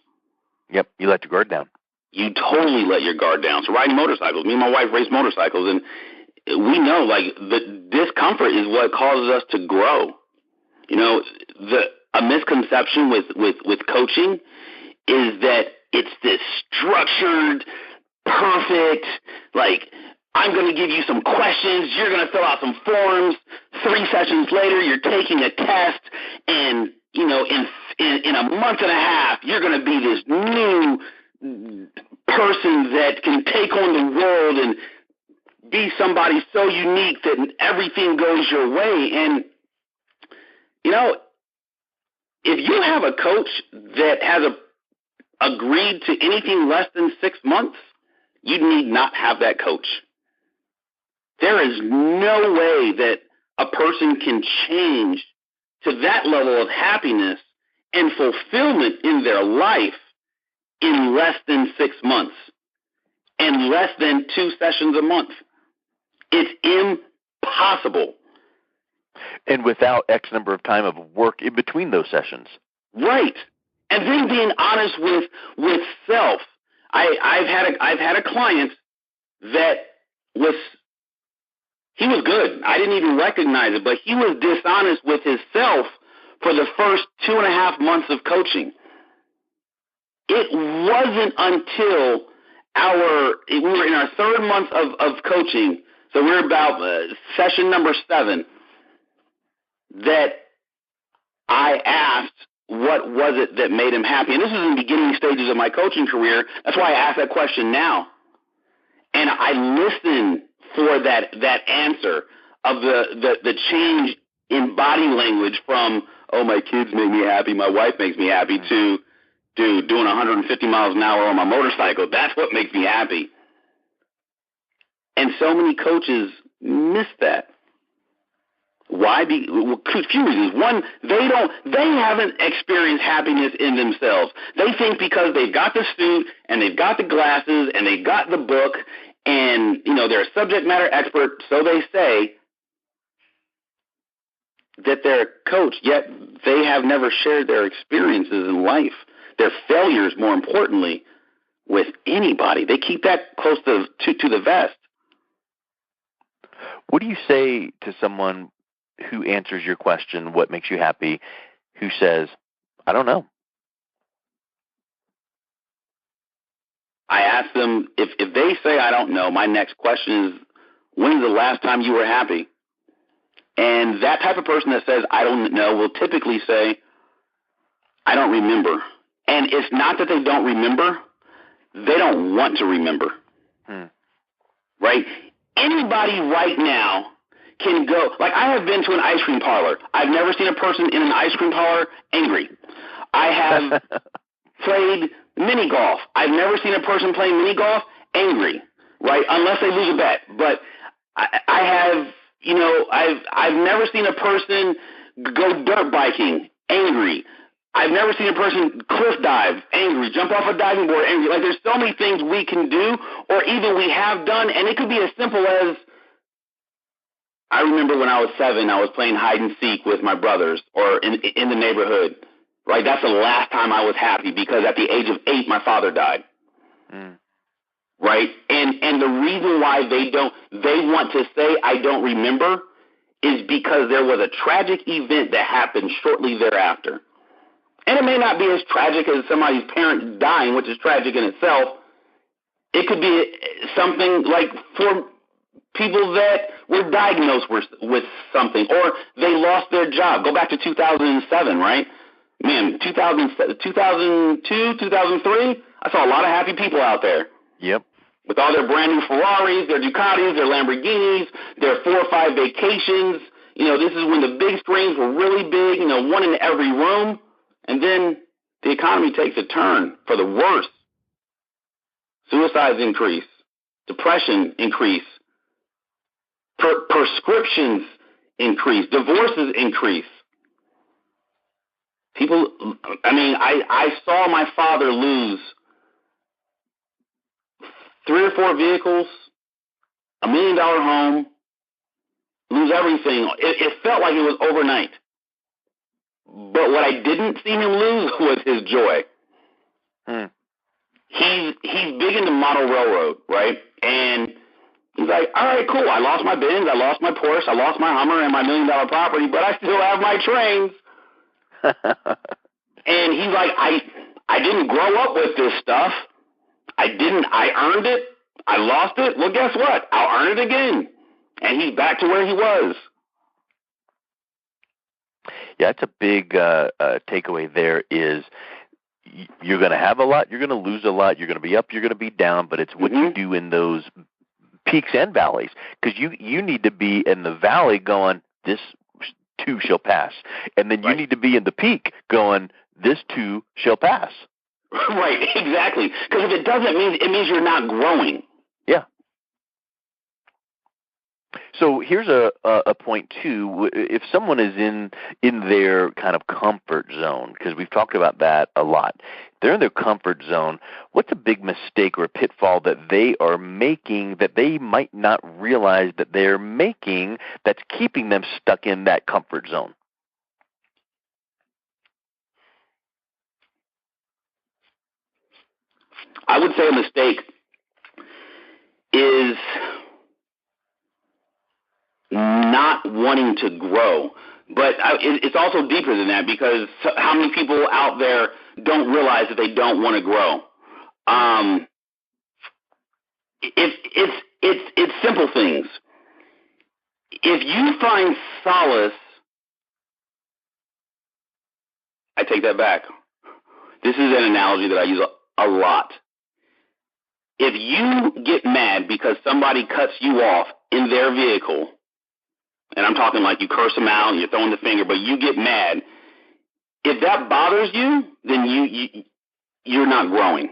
S2: Yep, you let your guard down.
S3: You totally let your guard down. So riding motorcycles, me and my wife race motorcycles, and we know, like, the discomfort is what causes us to grow. You know, a misconception with coaching is that it's this structured, perfect, like, I'm going to give you some questions, you're going to fill out some forms, 3 sessions later you're taking a test, and, you know, in a month and a half, you're going to be this new person that can take on the world and be somebody so unique that everything goes your way. And, you know, if you have a coach that has agreed to anything less than 6 months, you need not have that coach. There is no way that a person can change to that level of happiness and fulfillment in their life in less than 6 months and less than 2 sessions a month. It's impossible.
S2: And without X number of time of work in between those sessions.
S3: Right. And then being honest with self. I've had a client that he was good. I didn't even recognize it, but he was dishonest with himself for the first 2.5 months of coaching. It wasn't until we were in our 3rd month of coaching, so we're about session number 7, that I asked what was it that made him happy. And this is in the beginning stages of my coaching career. That's why I ask that question now. And I listen for that answer of the change in body language from, oh, my kids make me happy, my wife makes me happy, to, dude, doing 150 miles an hour on my motorcycle, that's what makes me happy. And so many coaches miss that. Why? Two reasons. One, they haven't experienced happiness in themselves. They think because they've got the suit and they've got the glasses and they've got the book and, you know, they're a subject matter expert, so they say, that they're a coach, yet they have never shared their experiences in life, their failures, more importantly, with anybody. They keep that close to the vest.
S2: What do you say to someone who answers your question, what makes you happy, who says, I don't know?
S3: I ask them, if they say I don't know, my next question is, when's the last time you were happy? And that type of person that says I don't know will typically say, I don't remember. And it's not that they don't remember, they don't want to remember. Right? Anybody right now can go, like, I have been to an ice cream parlor. I've never seen a person in an ice cream parlor angry. I have played mini golf. I've never seen a person playing mini golf angry, right? Unless they lose a bet. But I have, you know, I've never seen a person go dirt biking angry. I've never seen a person cliff dive angry, jump off a diving board angry. Like, there's so many things we can do, or even we have done, and it could be as simple as, I remember when I was 7, I was playing hide and seek with my brothers, or in the neighborhood. Right, that's the last time I was happy, because at the age of 8, my father died. Right, and the reason why they want to say I don't remember is because there was a tragic event that happened shortly thereafter. And it may not be as tragic as somebody's parent dying, which is tragic in itself. It could be something like for people that were diagnosed with something, or they lost their job. Go back to 2007, right? Man, 2002, 2003, I saw a lot of happy people out there.
S2: Yep.
S3: With all their brand new Ferraris, their Ducatis, their Lamborghinis, their 4 or 5 vacations. You know, this is when the big screens were really big, you know, one in every room. And then the economy takes a turn for the worse. Suicides increase. Depression increase. Prescriptions increase. Divorces increase. People, I mean, I saw my father lose 3 or 4 vehicles, $1 million home, lose everything. It felt like it was overnight. But what I didn't see him lose was his joy. He's big into model railroad, right? And he's like, all right, cool. I lost my Benz, I lost my Porsche, I lost my Hummer and my $1 million property, but I still have my trains. And he's like, I didn't grow up with this stuff. I earned it. I lost it. Well, guess what? I'll earn it again. And he's back to where he was.
S2: Yeah, that's a big takeaway there is you're going to have a lot, you're going to lose a lot, you're going to be up, you're going to be down, but it's what you do in those peaks and valleys. Because you need to be in the valley going, this too shall pass. And then you need to be in the peak going, this too shall pass.
S3: Right, exactly. Because if it doesn't, it means you're not growing.
S2: Yeah. So here's a point too. If someone is in their kind of comfort zone, because we've talked about that a lot, they're in their comfort zone. What's a big mistake or a pitfall that they are making that they might not realize that they're making that's keeping them stuck in that comfort zone?
S3: I would say a mistake is not wanting to grow. But it's also deeper than that, because how many people out there don't realize that they don't want to grow? It's simple things. If you find solace, I take that back. This is an analogy that I use a lot. If you get mad because somebody cuts you off in their vehicle, and I'm talking like you curse them out and you're throwing the finger, but you get mad, if that bothers you, then you're not growing.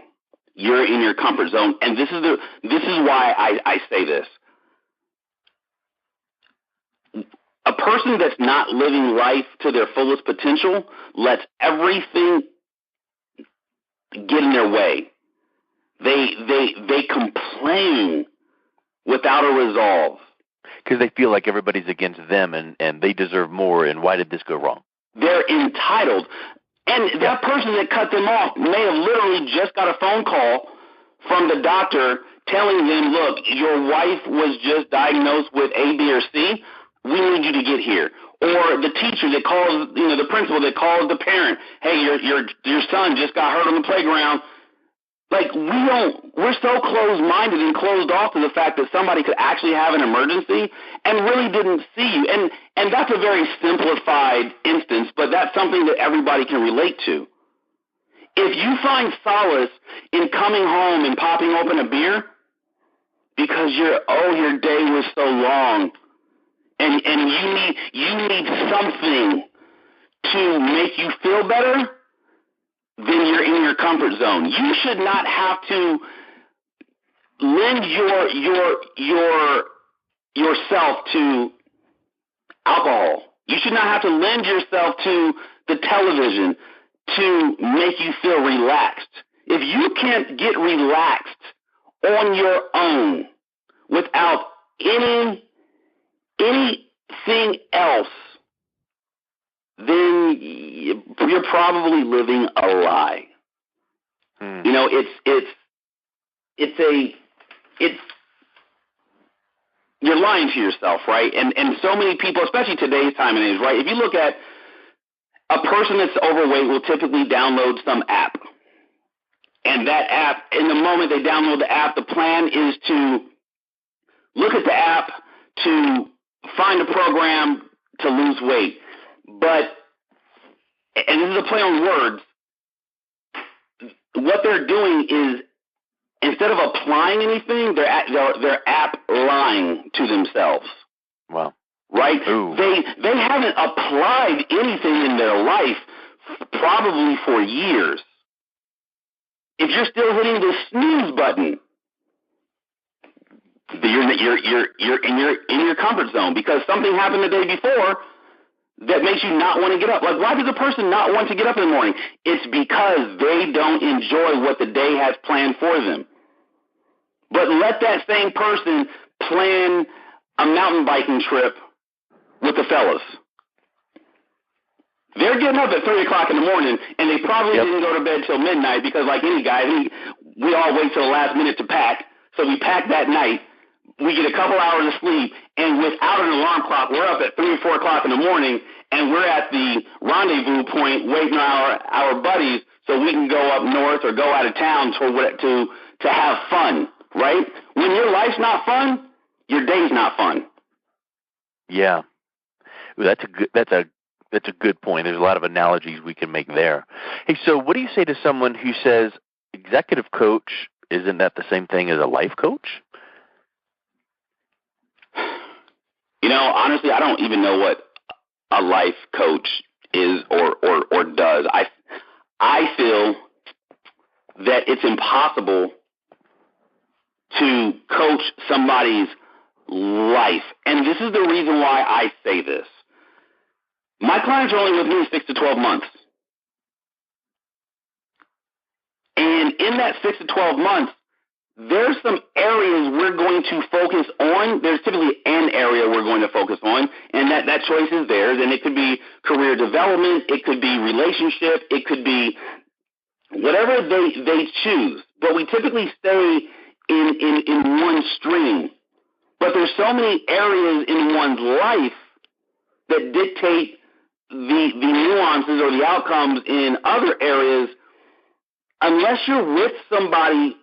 S3: You're in your comfort zone. And this is why I say this. A person that's not living life to their fullest potential lets everything get in their way. They complain without a resolve.
S2: Because they feel like everybody's against them and they deserve more, and why did this go wrong?
S3: They're entitled. And that person that cut them off may have literally just got a phone call from the doctor telling them, look, your wife was just diagnosed with A, B, or C. We need you to get here. Or the teacher that calls, the principal that calls the parent, hey, your son just got hurt on the playground. Like, we're so closed-minded and closed off to the fact that somebody could actually have an emergency and really didn't see you. And that's a very simplified instance, but that's something that everybody can relate to. If you find solace in coming home and popping open a beer because your day was so long and you need something to make you feel better, then you're in your comfort zone. You should not have to lend yourself to alcohol. You should not have to lend yourself to the television to make you feel relaxed. If you can't get relaxed on your own without anything else, then you're probably living a lie. You're lying to yourself, right? And so many people, especially today's time and age, right? If you look at a person that's overweight will typically download some app. And that app, in the moment they download the app, the plan is to look at the app to find a program to lose weight. But, and this is a play on words, what they're doing is instead of applying anything, they're app lying to themselves.
S2: Wow.
S3: Right?
S2: Ooh.
S3: They haven't applied anything in their life probably for years. If you're still hitting the snooze button, you're in your comfort zone because something happened the day before that makes you not want to get up. Like, why does a person not want to get up in the morning? It's because they don't enjoy what the day has planned for them. But let that same person plan a mountain biking trip with the fellas. They're getting up at 3 o'clock in the morning, and they probably didn't go to bed till midnight because, like any guy, we all wait till the last minute to pack. So we pack that night. We get a couple hours of sleep, and without an alarm clock, we're up at 3 or 4 o'clock in the morning, and we're at the rendezvous point waiting on our buddies so we can go up north or go out of town to have fun, right? When your life's not fun, your day's not fun.
S2: Yeah, that's a good point. There's a lot of analogies we can make there. Hey, so what do you say to someone who says executive coach, isn't that the same thing as a life coach?
S3: You know, honestly, I don't even know what a life coach is or does. I feel that it's impossible to coach somebody's life. And this is the reason why I say this. My clients are only with me 6 to 12 months. And in that 6 to 12 months, there's some areas we're going to focus on. There's typically an area we're going to focus on, and that choice is theirs. And it could be career development. It could be relationship. It could be whatever they choose. But we typically stay in one stream. But there's so many areas in one's life that dictate the nuances or the outcomes in other areas. Unless you're with somebody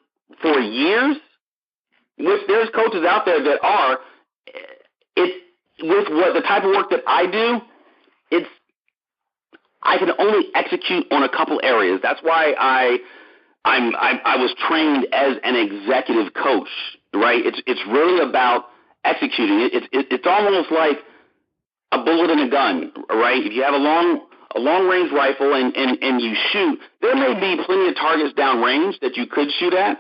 S3: for years, which there's coaches out there that are, with what the type of work that I do, I can only execute on a couple areas. That's why I was trained as an executive coach, right? It's really about executing. It's almost like a bullet in a gun, right? If you have a long range rifle and you shoot, there may be plenty of targets downrange that you could shoot at,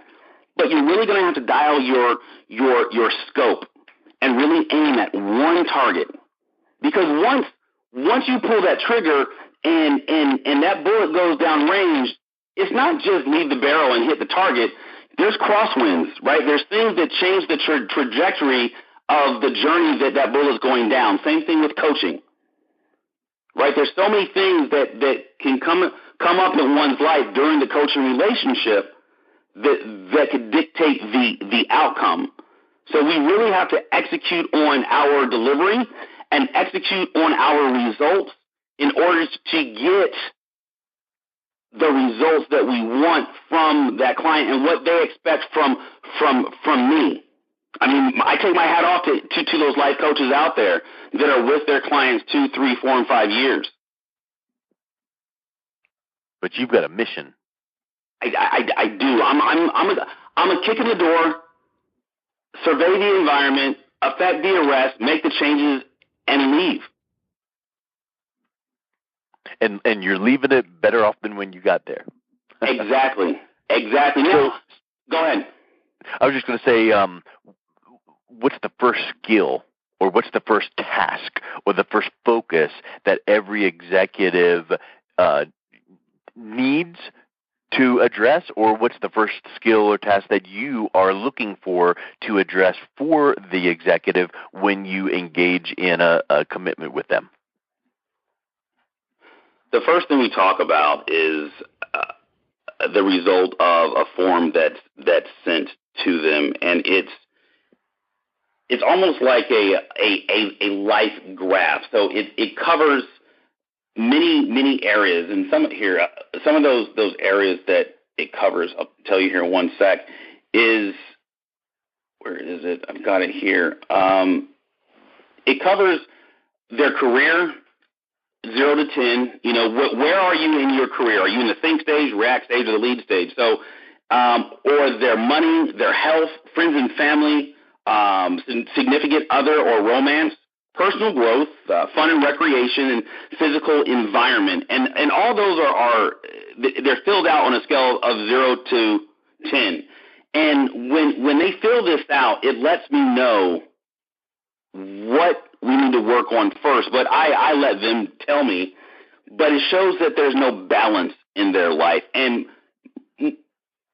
S3: but you're really going to have to dial your scope and really aim at one target. Because once you pull that trigger and that bullet goes downrange, it's not just leave the barrel and hit the target. There's crosswinds, right? There's things that change the trajectory of the journey that bullet's going down. Same thing with coaching, right? There's so many things that can come up in one's life during the coaching relationship that could dictate the outcome. So we really have to execute on our delivery and execute on our results in order to get the results that we want from that client and what they expect from me. I mean, I take my hat off to those life coaches out there that are with their clients 2, 3, 4, and 5 years.
S2: But you've got a mission.
S3: I do. I'm a kick in the door, survey the environment, affect the arrest, make the changes, and leave.
S2: And you're leaving it better off than when you got there.
S3: Exactly. Now, go ahead.
S2: I was just going to say, what's the first skill or what's the first task or the first focus that every executive needs to address, or what's the first skill or task that you are looking for to address for the executive when you engage in a commitment with them?
S3: The first thing we talk about is the result of a form that's sent to them, and it's almost like a life graph. So it covers many areas, and some of those areas that it covers, I'll tell you here in one sec, is, where is it? I've got it here. It covers their career, 0 to 10. You know, where are you in your career? Are you in the think stage, react stage, or the lead stage? So, or their money, their health, friends and family, significant other or romance, personal growth, fun and recreation, and physical environment. And all those they're filled out on a scale of 0 to 10. And when they fill this out, it lets me know what we need to work on first. But I let them tell me. But it shows that there's no balance in their life. And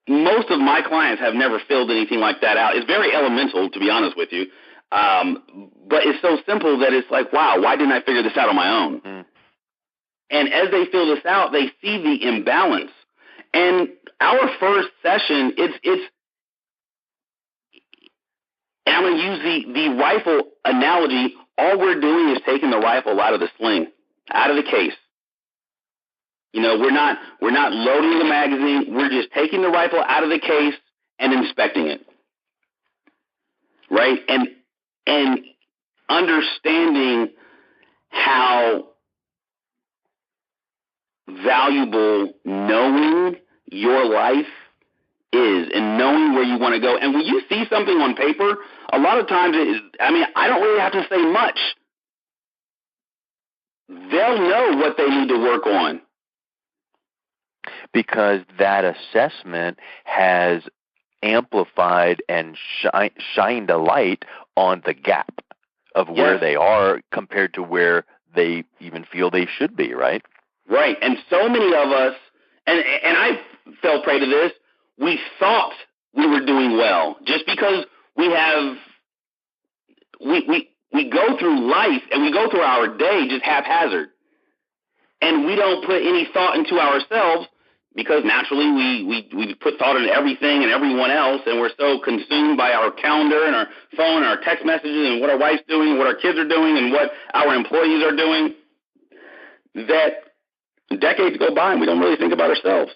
S3: most of my clients have never filled anything like that out. It's very elemental, to be honest with you. But it's so simple that it's like, wow, why didn't I figure this out on my own? Mm. And as they fill this out, they see the imbalance. And our first session, and I'm going to use the rifle analogy. All we're doing is taking the rifle out of the sling, out of the case. You know, we're not loading the magazine. We're just taking the rifle out of the case and inspecting it, right? And understanding how valuable knowing your life is and knowing where you want to go. And when you see something on paper, a lot of times, I don't really have to say much. They'll know what they need to work on.
S2: Because that assessment has amplified and shined a light on the gap of where they are compared to where they even feel they should be, right?
S3: Right. And so many of us, and I fell prey to this, we thought we were doing well just because we go through life and we go through our day just haphazard. And we don't put any thought into ourselves because naturally we put thought into everything and everyone else, and we're so consumed by our calendar and our phone and our text messages and what our wife's doing and what our kids are doing and what our employees are doing that decades go by and we don't really think about ourselves.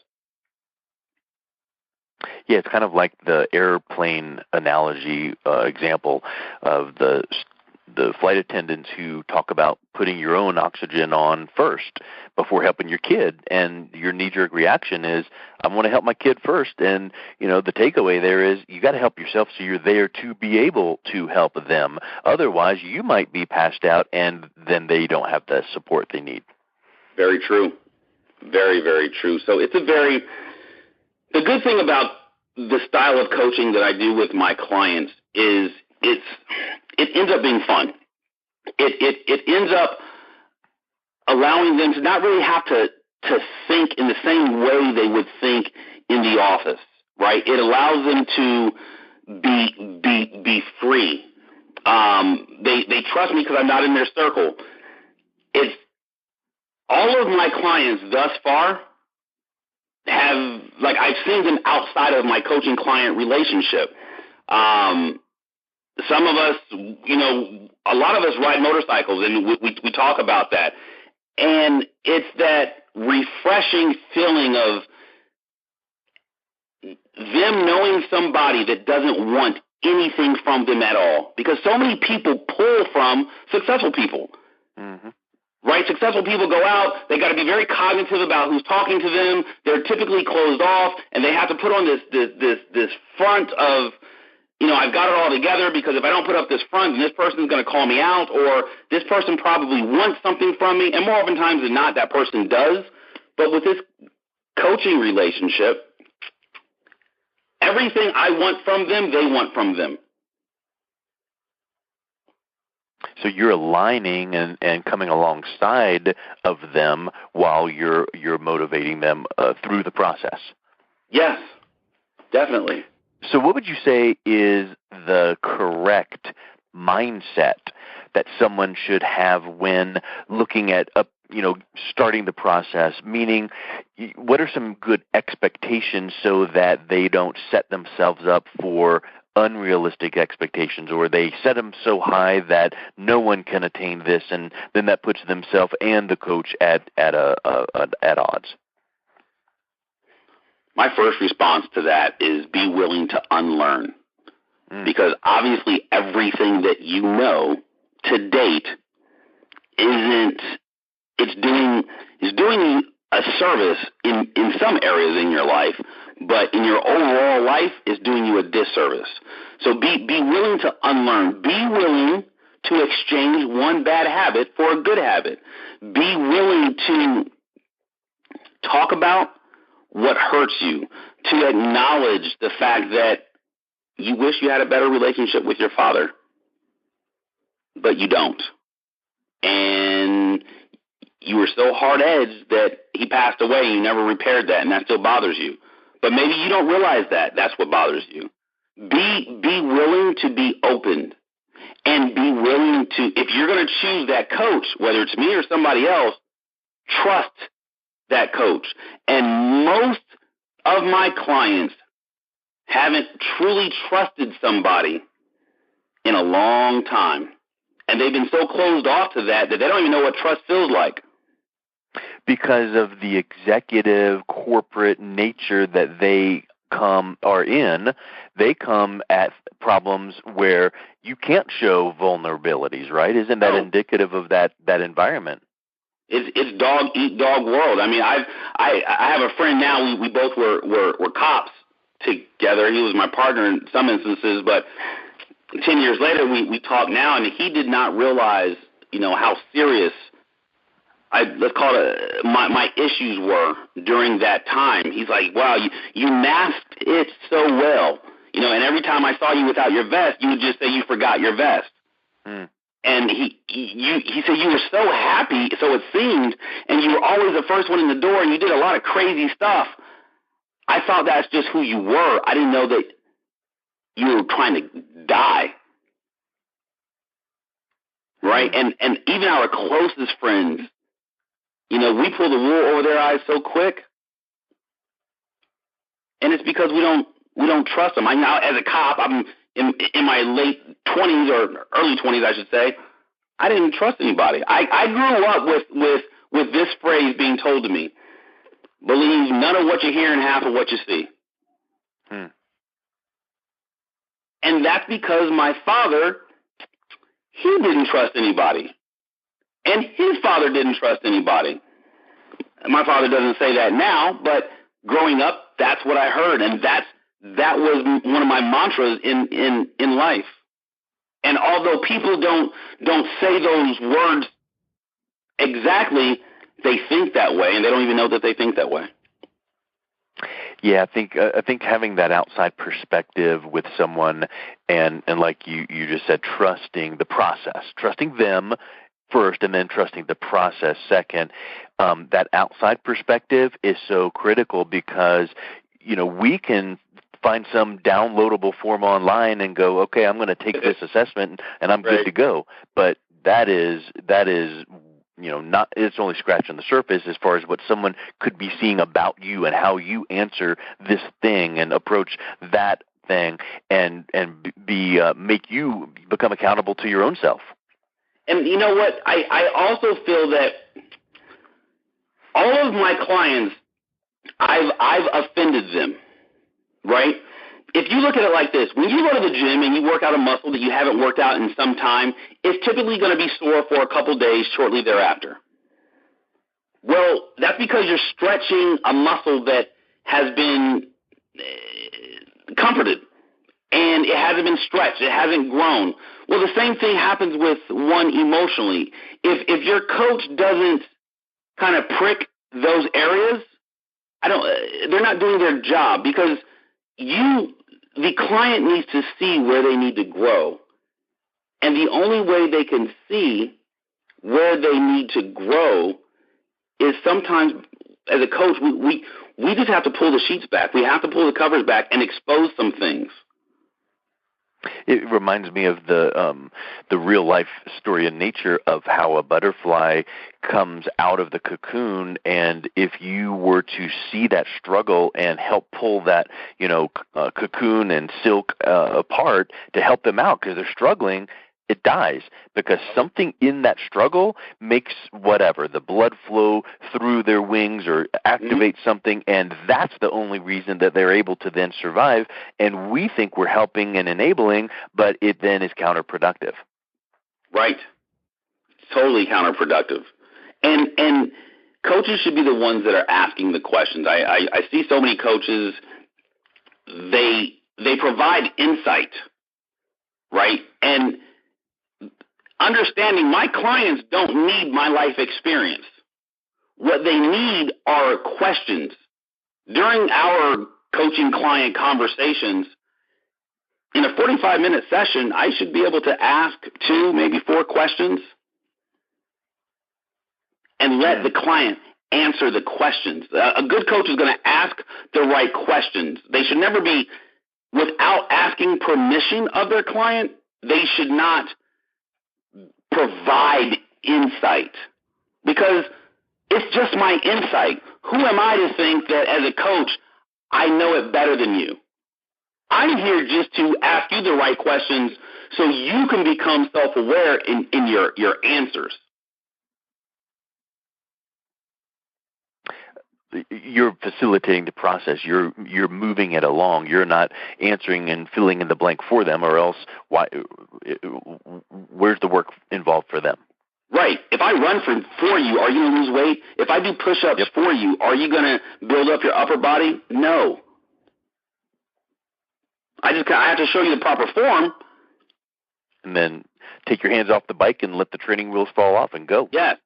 S2: Yeah, it's kind of like the airplane analogy example of the flight attendants who talk about putting your own oxygen on first before helping your kid, and your knee-jerk reaction is, I want to help my kid first. And, the takeaway there is you got to help yourself so you're there to be able to help them. Otherwise, you might be passed out, and then they don't have the support they need.
S3: Very true. Very, very true. So the good thing about the style of coaching that I do with my clients is it ends up being fun. It ends up allowing them to not really have to think in the same way they would think in the office, right? It allows them to be free. They trust me because I'm not in their circle. It's all of my clients thus far have, I've seen them outside of my coaching client relationship. Some of us, a lot of us ride motorcycles, and we talk about that. And it's that refreshing feeling of them knowing somebody that doesn't want anything from them at all. Because so many people pull from successful people. Mm-hmm. Right? Successful people go out, they got to be very cognitive about who's talking to them. They're typically closed off, and they have to put on this front of, I've got it all together because if I don't put up this front, then this person's going to call me out, or this person probably wants something from me. And more often times than not, that person does. But with this coaching relationship, everything I want from them, they want from them.
S2: So you're aligning and coming alongside of them while you're motivating them through the process.
S3: Yes, definitely.
S2: So what would you say is the correct mindset that someone should have when looking at starting the process? Meaning, what are some good expectations so that they don't set themselves up for unrealistic expectations, or they set them so high that no one can attain this, and then that puts themselves and the coach at odds?
S3: My first response to that is be willing to unlearn, because obviously everything that you know to date is doing a service in some areas in your life, but in your overall life is doing you a disservice. So be willing to unlearn. Be willing to exchange one bad habit for a good habit. Be willing to talk about what hurts you, to acknowledge the fact that you wish you had a better relationship with your father, but you don't. And you were so hard-edged that he passed away and you never repaired that, and that still bothers you. But maybe you don't realize that. That's what bothers you. Be willing to be open, and be willing to, if you're going to choose that coach, whether it's me or somebody else, trust that coach. And most of my clients haven't truly trusted somebody in a long time. And they've been so closed off to that they don't even know what trust feels like.
S2: Because of the executive corporate nature that they they come at problems where you can't show vulnerabilities, right? Isn't that indicative of that environment?
S3: It's dog eat dog world. I mean, I have a friend now. We both were cops together. He was my partner in some instances, but 10 years later we talk now, and he did not realize, how serious let's call it my issues were during that time. He's like, wow, you masked it so well, and every time I saw you without your vest, you would just say you forgot your vest. And he said you were so happy, so it seemed, and you were always the first one in the door, and you did a lot of crazy stuff. I thought that's just who you were. I didn't know that you were trying to die. Right? And even our closest friends, we pull the wool over their eyes so quick. And it's because we don't trust them. Now, as a cop, I'm in my late 20s or early 20s, I should say. I didn't trust anybody. I grew up with this phrase being told to me: believe none of what you hear and half of what you see. And that's because my father, he didn't trust anybody. And his father didn't trust anybody. My father doesn't say that now, but growing up, that's what I heard. And that was one of my mantras in life. And although people don't say those words exactly, they think that way, and they don't even know that they think that way.
S2: Yeah, I think having that outside perspective with someone, and like you just said, trusting the process, trusting them first, and then trusting the process second. That outside perspective is so critical because we can find some downloadable form online and go, okay, I'm going to take this assessment and I'm good to go. But that is not, it's only scratching the surface as far as what someone could be seeing about you and how you answer this thing and approach that thing, and make you become accountable to your own self.
S3: And you know what? I also feel that all of my clients, I've offended them, right? If you look at it like this, when you go to the gym and you work out a muscle that you haven't worked out in some time, it's typically going to be sore for a couple days shortly thereafter. Well, that's because you're stretching a muscle that has been comforted, and it hasn't been stretched. It hasn't grown. Well, the same thing happens with one emotionally. If your coach doesn't kind of prick those areas, they're not doing their job, because the client needs to see where they need to grow. And the only way they can see where they need to grow is sometimes, as a coach, we just have to pull the sheets back. We have to pull the covers back and expose some things.
S2: It reminds me of the real life story in nature of how a butterfly comes out of the cocoon, and if you were to see that struggle and help pull that cocoon and silk apart to help them out because they're struggling, it dies, because something in that struggle makes the blood flow through their wings or activate something, and that's the only reason that they're able to then survive. And we think we're helping and enabling, but it then is counterproductive. Right.
S3: Totally counterproductive. And coaches should be the ones that are asking the questions. I see so many coaches, they provide insight, right? And understanding my clients don't need my life experience. What they need are questions. During our coaching client conversations, in a 45-minute session, I should be able to ask 2, maybe 4 questions and let the client answer the questions. A good coach is going to ask the right questions. They should never be, without asking permission of their client, they should not provide insight, because it's just my insight. Who am I to think that as a coach I know it better than you? I'm here just to ask you the right questions so you can become self-aware in your answers.
S2: You're facilitating the process. You're moving it along. You're not answering and filling in the blank for them, or else where's the work involved for them?
S3: Right. If I run for you, are you going to lose weight? If I do push-ups for you, are you going to build up your upper body? No. I have to show you the proper form.
S2: And then take your hands off the bike and let the training wheels fall off and go.
S3: Yes.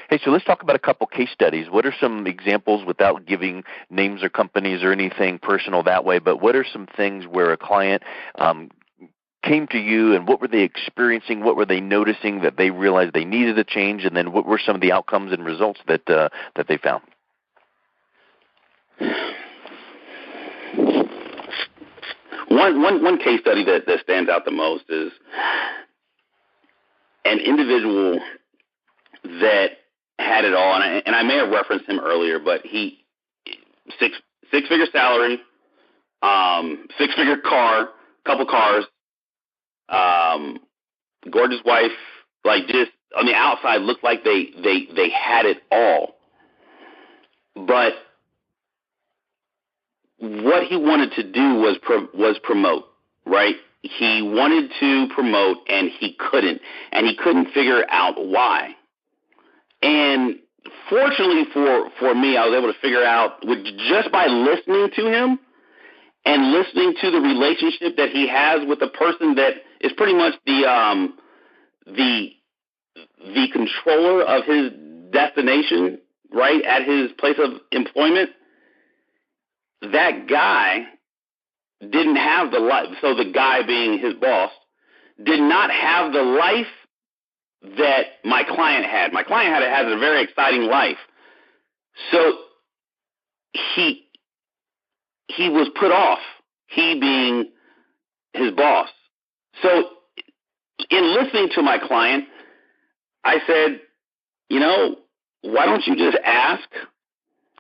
S2: Hey, so let's talk about a couple case studies. What are some examples, without giving names or companies or anything personal that way, but what are some things where a client came to you, and what were they experiencing? What were they noticing that they realized they needed a change? And then what were some of the outcomes and results that they found?
S3: One case study that stands out the most is an individual that had it all, and I may have referenced him earlier, but he six-figure salary, six-figure car, couple cars, gorgeous wife, like just on the outside looked like they had it all. But what he wanted to do was promote, right? He wanted to promote and he couldn't figure out why. And fortunately for me, I was able to figure out just by listening to him and listening to the relationship that he has with the person that is pretty much the controller of his destination, right, at his place of employment. That guy didn't have the life. So the guy, being his boss, did not have the life that my client had. My client has a very exciting life. So he was put off, he being his boss. So in listening to my client, I said, why don't you just ask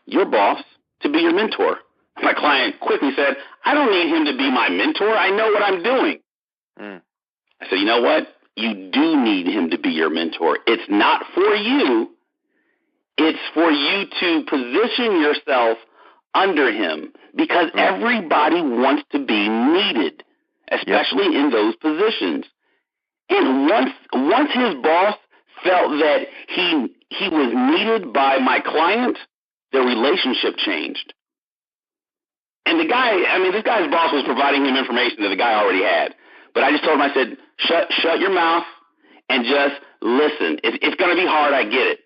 S3: your boss to be your mentor? My client quickly said, I don't need him to be my mentor. I know what I'm doing. I said, you know what? You do need him to be your mentor. It's not for you. It's for you to position yourself under him, because everybody wants to be needed, especially in those positions. And once his boss felt that he was needed by my client, the relationship changed. And the guy, this guy's boss was providing him information that the guy already had. But I just told him, I said, shut your mouth and just listen. It's going to be hard, I get it.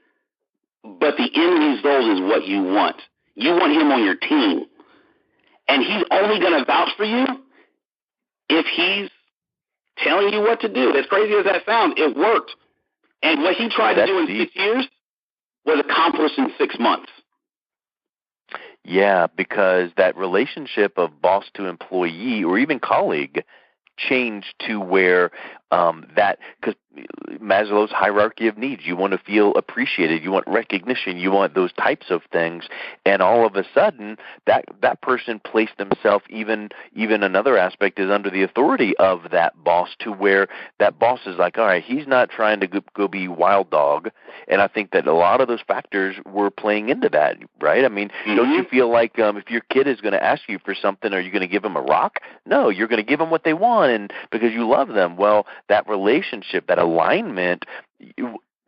S3: But the end result is what you want. You want him on your team. And he's only going to vouch for you if he's telling you what to do. As crazy as that sounds, it worked. And what he tried to do in 6 years was accomplished in 6 months.
S2: Yeah, because that relationship of boss to employee or even colleague changed to where because Maslow's hierarchy of needs, you want to feel appreciated, you want recognition, you want those types of things, and all of a sudden that person placed themselves, even another aspect is under the authority of that boss, to where that boss is like, all right, he's not trying to go be wild dog. And I think that a lot of those factors were playing into that, right? Don't you feel like if your kid is going to ask you for something, are you going to give them a rock? No, you're going to give them what they want, and because you love them. Well, that relationship, that alignment,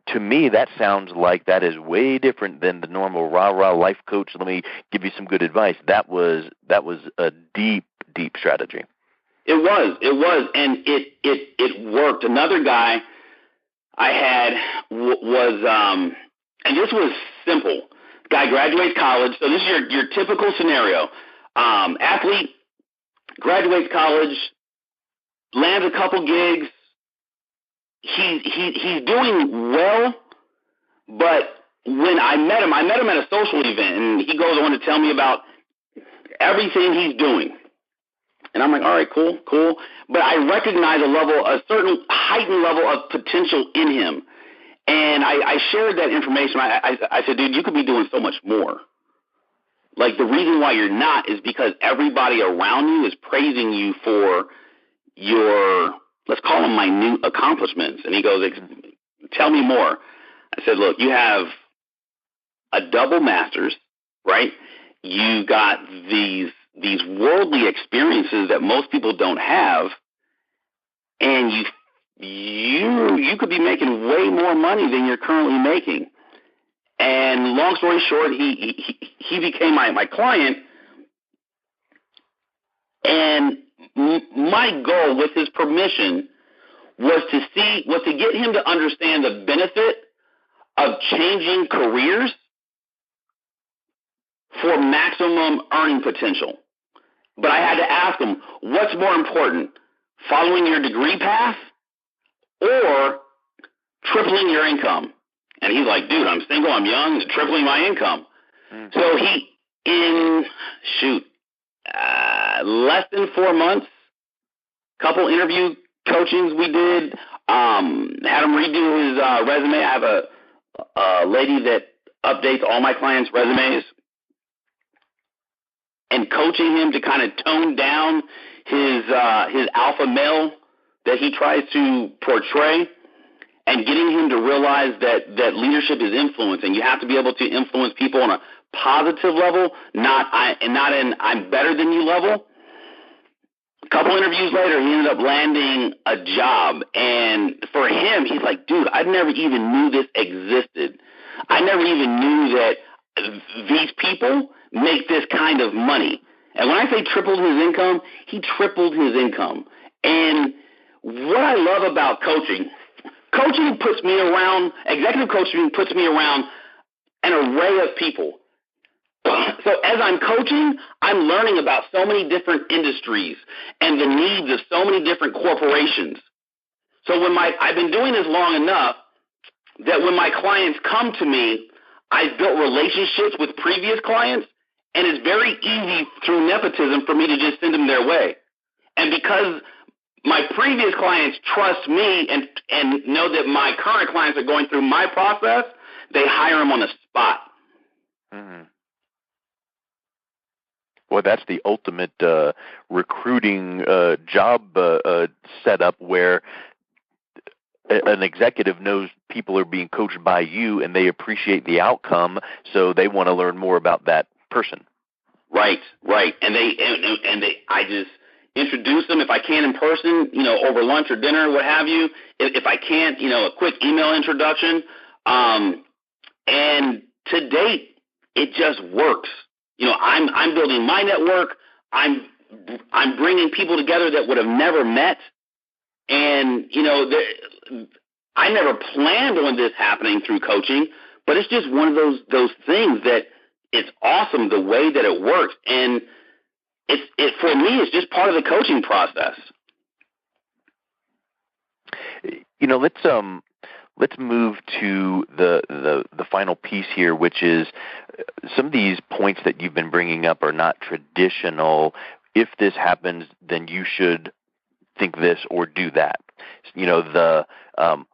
S2: to me, that sounds like that is way different than the normal rah-rah life coach. Let me give you some good advice. That was a deep strategy.
S3: It was, and it worked. Another guy I had was, and this was simple. Guy graduates college, so this is your typical scenario. Athlete graduates college, lands a couple gigs. He's doing well, but when I met him at a social event, and he goes on to tell me about everything he's doing. And I'm like, all right, cool. But I recognize a certain heightened level of potential in him. And I shared that information. I said, dude, you could be doing so much more. Like, the reason why you're not is because everybody around you is praising you for your, let's call them minute accomplishments. And he goes, tell me more. I said, look, you have a double master's, right? You got these worldly experiences that most people don't have, and you could be making way more money than you're currently making. And long story short, he became my client, and my goal, with his permission, was to get him to understand the benefit of changing careers for maximum earning potential. But I had to ask him, what's more important, following your degree path or tripling your income? And he's like, dude, I'm single, I'm young, tripling my income. Mm-hmm. So in less than 4 months, couple interview coachings we did, had him redo his resume. I have a lady that updates all my clients' resumes, and coaching him to kind of tone down his alpha male that he tries to portray, and getting him to realize that leadership is influence, and you have to be able to influence people on a positive level, not in I'm better than you level. A couple interviews later, he ended up landing a job, and for him, he's like, dude, I never even knew this existed. I never even knew that these people make this kind of money. And when I say tripled his income, he tripled his income. And what I love about coaching puts me around, executive coaching puts me around an array of people. So as I'm coaching, I'm learning about so many different industries and the needs of so many different corporations. So I've been doing this long enough that when my clients come to me, I've built relationships with previous clients, and it's very easy through nepotism for me to just send them their way. And because my previous clients trust me and know that my current clients are going through my process, they hire them on the spot.
S2: Mm-hmm. Well, that's the ultimate recruiting job setup, where an executive knows people are being coached by you and they appreciate the outcome, so they want to learn more about that person.
S3: Right. And I just introduce them, if I can in person, over lunch or dinner, what have you. If I can't, a quick email introduction. And to date, it just works. I'm building my network. I'm bringing people together that would have never met. And, I never planned on this happening through coaching, but it's just one of those things that it's awesome the way that it works. And for me, it's just part of the coaching process.
S2: Let's move to the final piece here, which is some of these points that you've been bringing up are not traditional. If this happens, then you should think this or do that.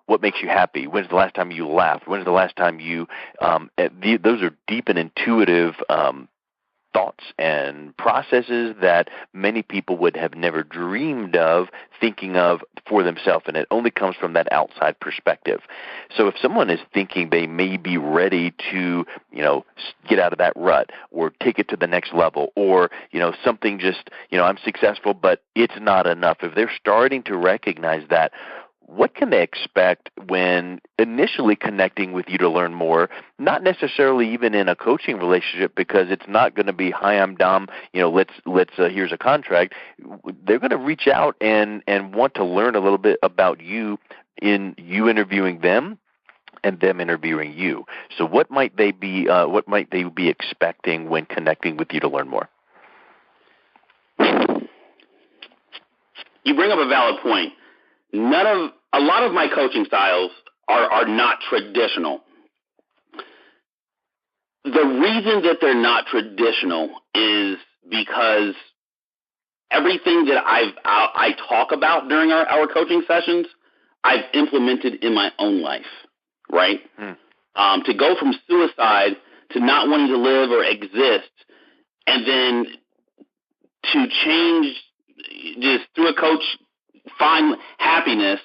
S2: What makes you happy? When's the last time you laughed? When's the last time you? Those are deep and intuitive thoughts and processes that many people would have never dreamed of thinking of for themselves, and it only comes from that outside perspective. So if someone is thinking they may be ready to, get out of that rut or take it to the next level, or, something just, I'm successful, but it's not enough. If they're starting to recognize that, what can they expect when initially connecting with you to learn more? Not necessarily even in a coaching relationship, because it's not going to be, hi, I'm Dom, let's here's a contract. They're going to reach out and want to learn a little bit about you in you interviewing them and them interviewing you. So what might they be expecting when connecting with you to learn more?
S3: You bring up a valid point. A lot of my coaching styles are not traditional. The reason that they're not traditional is because everything that I talk about during our coaching sessions, I've implemented in my own life, right? To go from suicide to not wanting to live or exist, and then to change just through a coach, find happiness,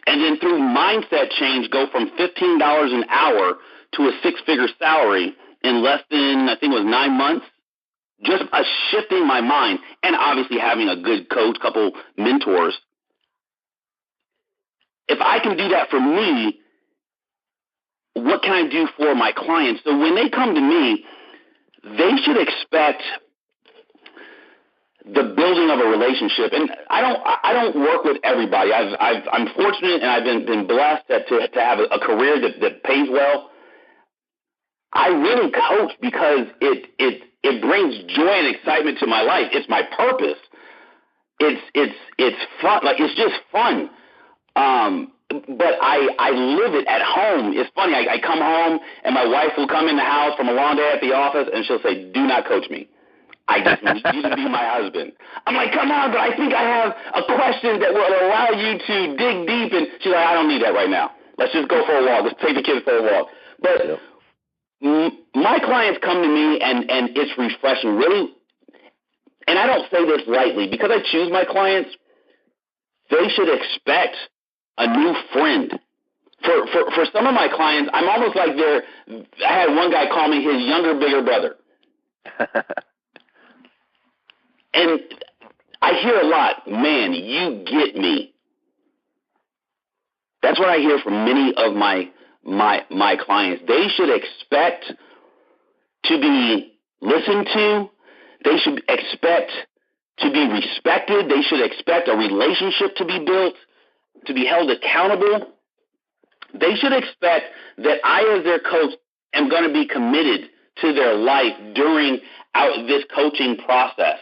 S3: and then through mindset change, go from $15 an hour to a six-figure salary in less than, I think it was 9 months. Just a shifting my mind, and obviously having a good coach, couple mentors. If I can do that for me, what can I do for my clients? So when they come to me, they should expect the building of a relationship. And I don't work with everybody. I'm fortunate, and I've been blessed to have a career that pays well. I really coach because it brings joy and excitement to my life. It's my purpose. It's fun. Like, it's just fun. But I live it at home. It's funny. I come home and my wife will come in the house from a long day at the office and she'll say, "Do not coach me. I just need you to be my husband." I'm like, "Come on, but I think I have a question that will allow you to dig deep." And she's like, "I don't need that right now. Let's just go for a walk. Let's take the kids for a walk." But my clients come to me and it's refreshing, really. And I don't say this lightly because I choose my clients. They should expect a new friend. For some of my clients, I'm almost like I had one guy call me his younger, bigger brother. And I hear a lot, "Man, you get me." That's what I hear from many of my clients. They should expect to be listened to. They should expect to be respected. They should expect a relationship to be built, to be held accountable. They should expect that I, as their coach, am going to be committed to their life during this coaching process.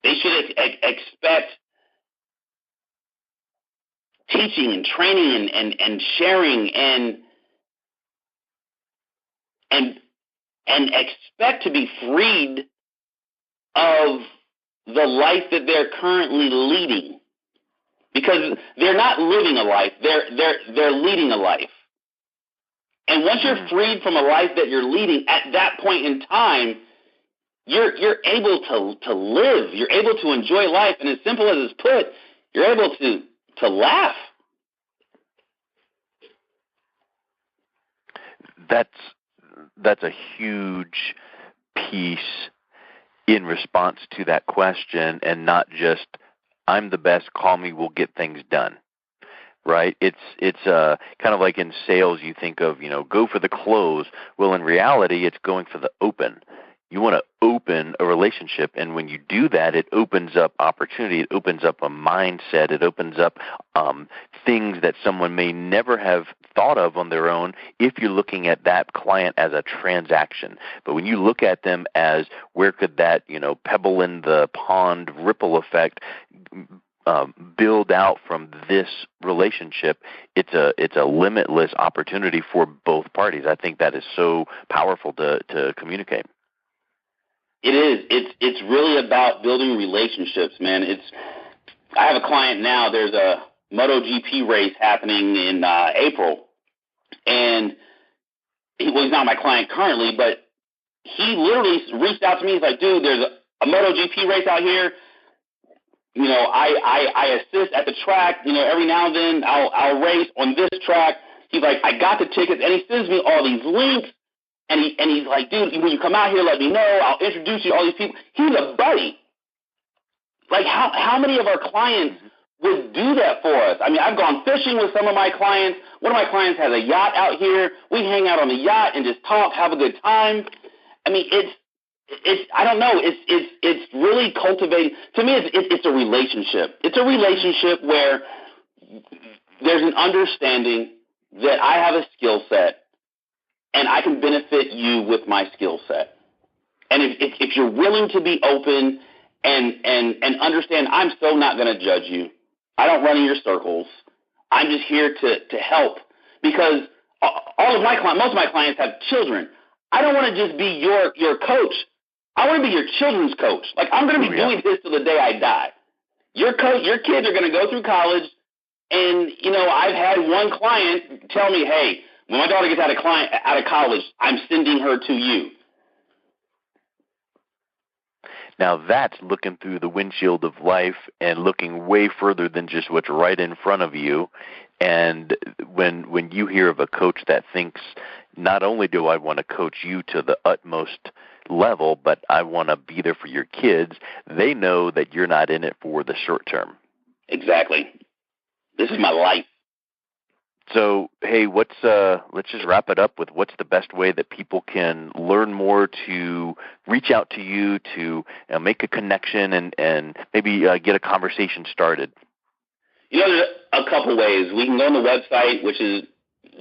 S3: They should expect teaching and training and sharing and expect to be freed of the life that they're currently leading. Because they're not living a life, they're leading a life. And once you're freed from a life that you're leading, at that point in time, you're able to live. You're able to enjoy life. And as simple as it's put, you're able to laugh.
S2: That's a huge piece in response to that question, and not just, "I'm the best, call me, we'll get things done." Right? It's kind of like in sales, you think of, go for the close. Well, in reality, it's going for the open. You want to open a relationship, and when you do that, it opens up opportunity. It opens up a mindset. It opens up things that someone may never have thought of on their own if you're looking at that client as a transaction. But when you look at them as, where could that pebble in the pond ripple effect build out from this relationship, it's a limitless opportunity for both parties. I think that is so powerful to communicate.
S3: It is. It's really about building relationships, man. I have a client now. There's a MotoGP race happening in April, and he's not my client currently, but he literally reached out to me. He's like, "Dude, there's a MotoGP race out here. I assist at the track. Every now and then I'll race on this track." He's like, "I got the tickets," and he sends me all these links. And he's like, "Dude, when you come out here, let me know. I'll introduce you to all these people." He's a buddy. Like, how many of our clients would do that for us? I mean, I've gone fishing with some of my clients. One of my clients has a yacht out here. We hang out on the yacht and just talk, have a good time. I mean, it's I don't know. It's really cultivating. To me, it's a relationship. It's a relationship where there's an understanding that I have a skill set, and I can benefit you with my skill set. And if you're willing to be open and understand, I'm so not going to judge you. I don't run in your circles. I'm just here to help, because most of my clients have children. I don't want to just be your coach. I want to be your children's coach. Like, I'm going to be doing this till the day I die. Your kids are going to go through college, and, I've had one client tell me, hey, when my daughter gets out of college, I'm sending her to you.
S2: Now that's looking through the windshield of life and looking way further than just what's right in front of you. And when you hear of a coach that thinks, not only do I want to coach you to the utmost level, but I want to be there for your kids, they know that you're not in it for the short term.
S3: Exactly. This is my life.
S2: So, hey, let's just wrap it up with what's the best way that people can learn more, to reach out to you, to make a connection and maybe get a conversation started.
S3: There's a couple ways. We can go on the website, which is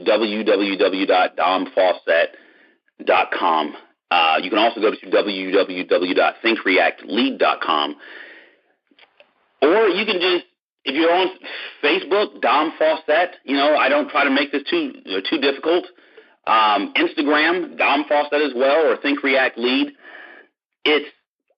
S3: www.domfaussette.com. You can also go to www.thinkreactlead.com. Or you can just, if you're on Facebook, Dom Faussette, I don't try to make this too difficult. Instagram, Dom Faussette as well, or Think React Lead.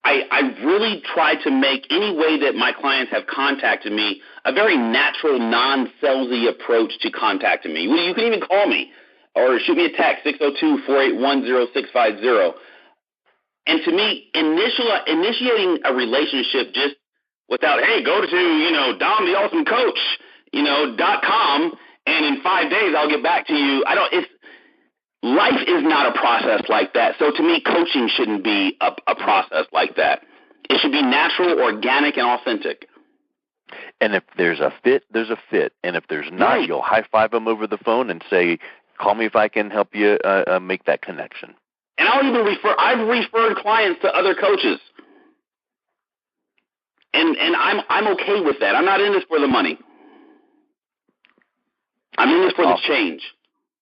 S3: I really try to make any way that my clients have contacted me a very natural, non-salesy approach to contacting me. You can even call me or shoot me a text, 602-481-0650. And to me, initiating a relationship just without, hey, go to, DomTheAwesomeCoach, .com, and in 5 days I'll get back to you. Life is not a process like that. So to me, coaching shouldn't be a process like that. It should be natural, organic, and authentic.
S2: And if there's a fit, there's a fit. And if there's not, You'll high-five them over the phone and say, call me if I can help you make that connection.
S3: And I've referred clients to other coaches. And I'm okay with that. I'm not in this for the money. I'm in this for the change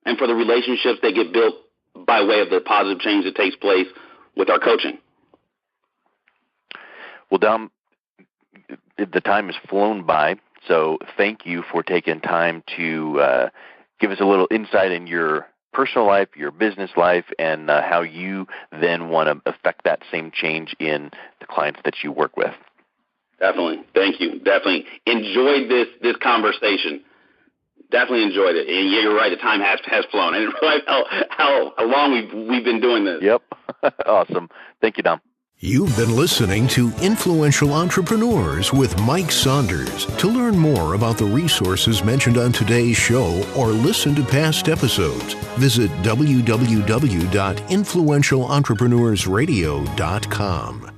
S3: and for the relationships that get built by way of the positive change that takes place with our coaching.
S2: Well, Dom, the time has flown by, so thank you for taking time to give us a little insight in your personal life, your business life, and how you then want to affect that same change in the clients that you work with.
S3: Definitely. Thank you. Definitely enjoyed this conversation. Definitely enjoyed it. And yeah, you're right. The time has flown. I didn't realize how long we've been doing this.
S2: Yep. Awesome. Thank you, Dom.
S1: You've been listening to Influential Entrepreneurs with Mike Saunders. To learn more about the resources mentioned on today's show or listen to past episodes, visit www.influentialentrepreneurssradio.com.